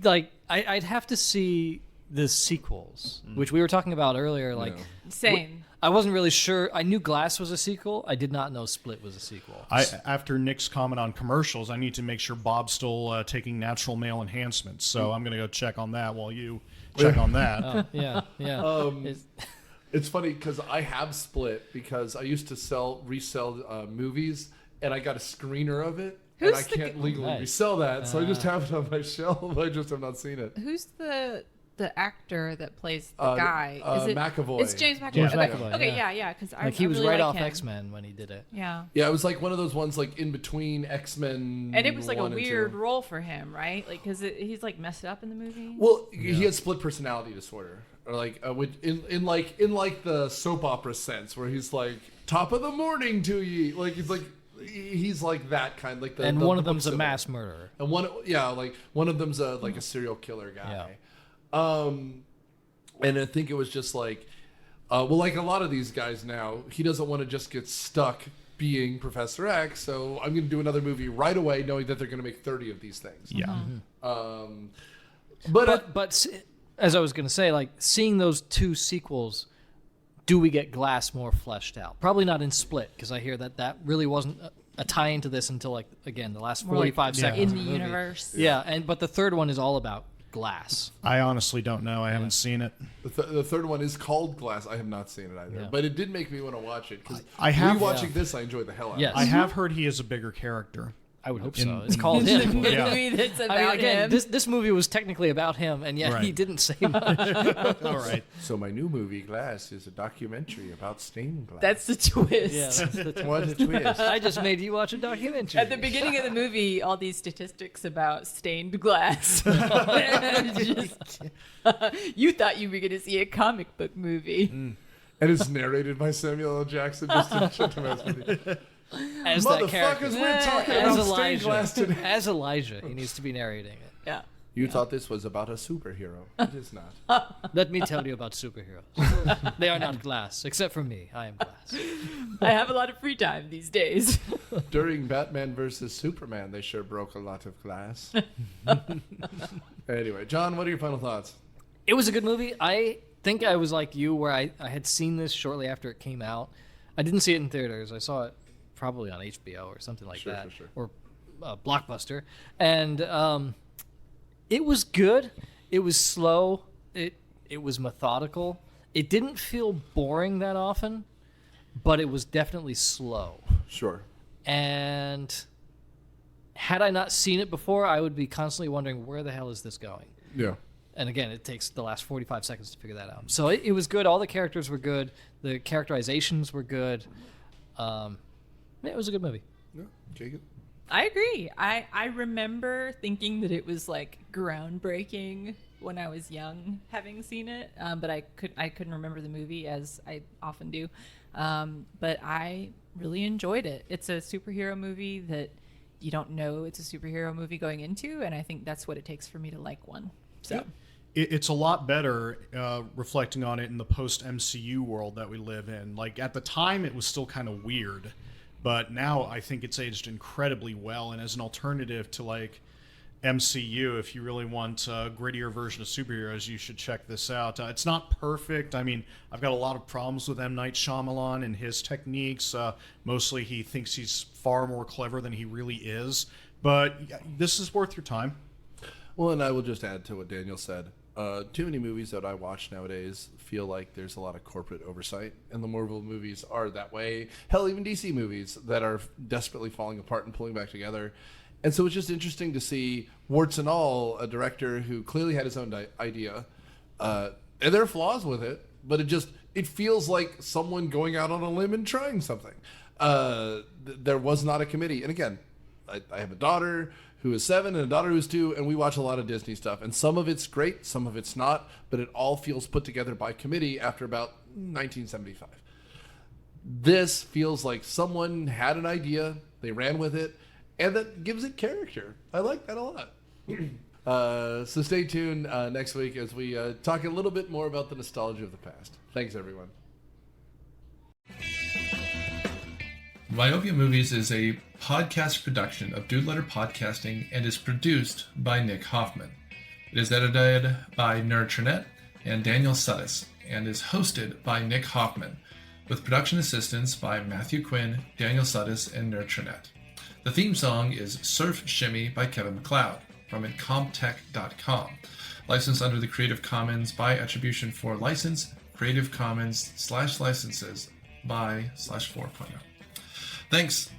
like, I'd have to see the sequels, which we were talking about earlier. Like, Same. I wasn't really sure. I knew Glass was a sequel. I did not know Split was a sequel. After Nick's comment on commercials, I need to make sure Bob's still taking natural male enhancements. So I'm going to go check on that while you check on that. Oh, yeah. It's funny because I have Split because I used to resell movies, and I got a screener of it, and I can't legally Nice. resell that, so I just have it on my shelf. I just have not seen it. Who's the actor that plays the guy? Is it McAvoy. It's James McAvoy. James okay. McAvoy, Okay, yeah. yeah. Because Like he was really right like off him. X-Men when he did it. Yeah. Yeah, it was like one of those ones like in between X-Men. And it was like a 1 and 2. weird role for him, right? Like, because he's like messed up in the movie. Well, he has split personality disorder, or like in the soap opera sense, where he's like top of the morning to ye, like he's like that kind, like the And the one of book them's a symbol. mass murderer. And one of them's a serial killer guy. And I think it was just like, like a lot of these guys now, he doesn't want to just get stuck being Professor X, so I'm going to do another movie right away, knowing that they're going to make 30 of these things. Yeah. But as I was going to say, like seeing those two sequels, do we get Glass more fleshed out? Probably not in Split, because I hear that really wasn't a tie into this until like again the last 45 seconds in of the movie. universe. Yeah, but the third one is all about Glass. I honestly don't know. I haven't seen it. The third one is called Glass. I have not seen it either, Yeah. but it did make me want to watch it because I have- rewatching this, I enjoyed the hell out of Yes. it. I have heard he is a bigger character. I would hope In- so. It's called him. The Yeah. movie that's about I mean, again, him. this movie was technically about him, and yet he Right. didn't say much. All right. So my new movie, Glass, is a documentary about stained glass. That's the twist. Yeah, that's the what a twist. I just made you watch a documentary. At the beginning of the movie, all these statistics about stained glass. Just- you thought you were going to see a comic book movie. And it's narrated by Samuel L. Jackson, just to shut the mouth with you. as that character. Motherfuckers, we're talking As about stained glass Elijah. today. As Elijah, he needs to be narrating it. Yeah. You thought this was about a superhero. It is not. Let me tell you about superheroes. They are not glass, except for me. I am glass. I have a lot of free time these days. During Batman versus Superman, they sure broke a lot of glass. Anyway, John, what are your final thoughts? It was a good movie. I think I was like you, where I had seen this shortly after it came out. I didn't see it in theaters. I saw it probably on HBO or something like that, or Blockbuster. And it was good. It was slow. It was methodical. It didn't feel boring that often, but it was definitely slow. Sure. And had I not seen it before, I would be constantly wondering, where the hell is this going? Yeah. And again, it takes the last 45 seconds to figure that out. So it was good. All the characters were good. The characterizations were good. Yeah, it was a good movie. Yeah. Jacob? I agree. I remember thinking that it was like groundbreaking when I was young, having seen it, but I couldn't remember the movie, as I often do. But I really enjoyed it. It's a superhero movie that you don't know it's a superhero movie going into, and I think that's what it takes for me to like one. So. Yeah. It's a lot better reflecting on it in the post-MCU world that we live in. Like, at the time, it was still kind of weird, but now I think it's aged incredibly well. And as an alternative to, like, MCU, if you really want a grittier version of superheroes, you should check this out. It's not perfect. I mean, I've got a lot of problems with M. Night Shyamalan and his techniques. Mostly he thinks he's far more clever than he really is. But this is worth your time. Well, and I will just add to what Daniel said. Too many movies that I watch nowadays feel like there's a lot of corporate oversight, and the Marvel movies are that way. Hell, even DC movies that are desperately falling apart and pulling back together. And so it's just interesting to see, warts and all, a director who clearly had his own idea. And there are flaws with it, but it feels like someone going out on a limb and trying something. There was not a committee. And again, I have a daughter who is 7 and a daughter who's 2, and we watch a lot of Disney stuff. And some of it's great, some of it's not, but it all feels put together by committee after about 1975. This feels like someone had an idea, they ran with it, and that gives it character. I like that a lot. So stay tuned next week as we talk a little bit more about the nostalgia of the past. Thanks, everyone. Myopia Movies is a podcast production of Dude Letter Podcasting and is produced by Nick Hoffman. It is edited by Nerd and Daniel Sudis and is hosted by Nick Hoffman, with production assistance by Matthew Quinn, Daniel Sudis, and Nerd. The theme song is Surf Shimmy by Kevin MacLeod from incomptech.com. Licensed under the Creative Commons by Attribution 4 license, Creative Commons /licenses by /4.0. Thanks.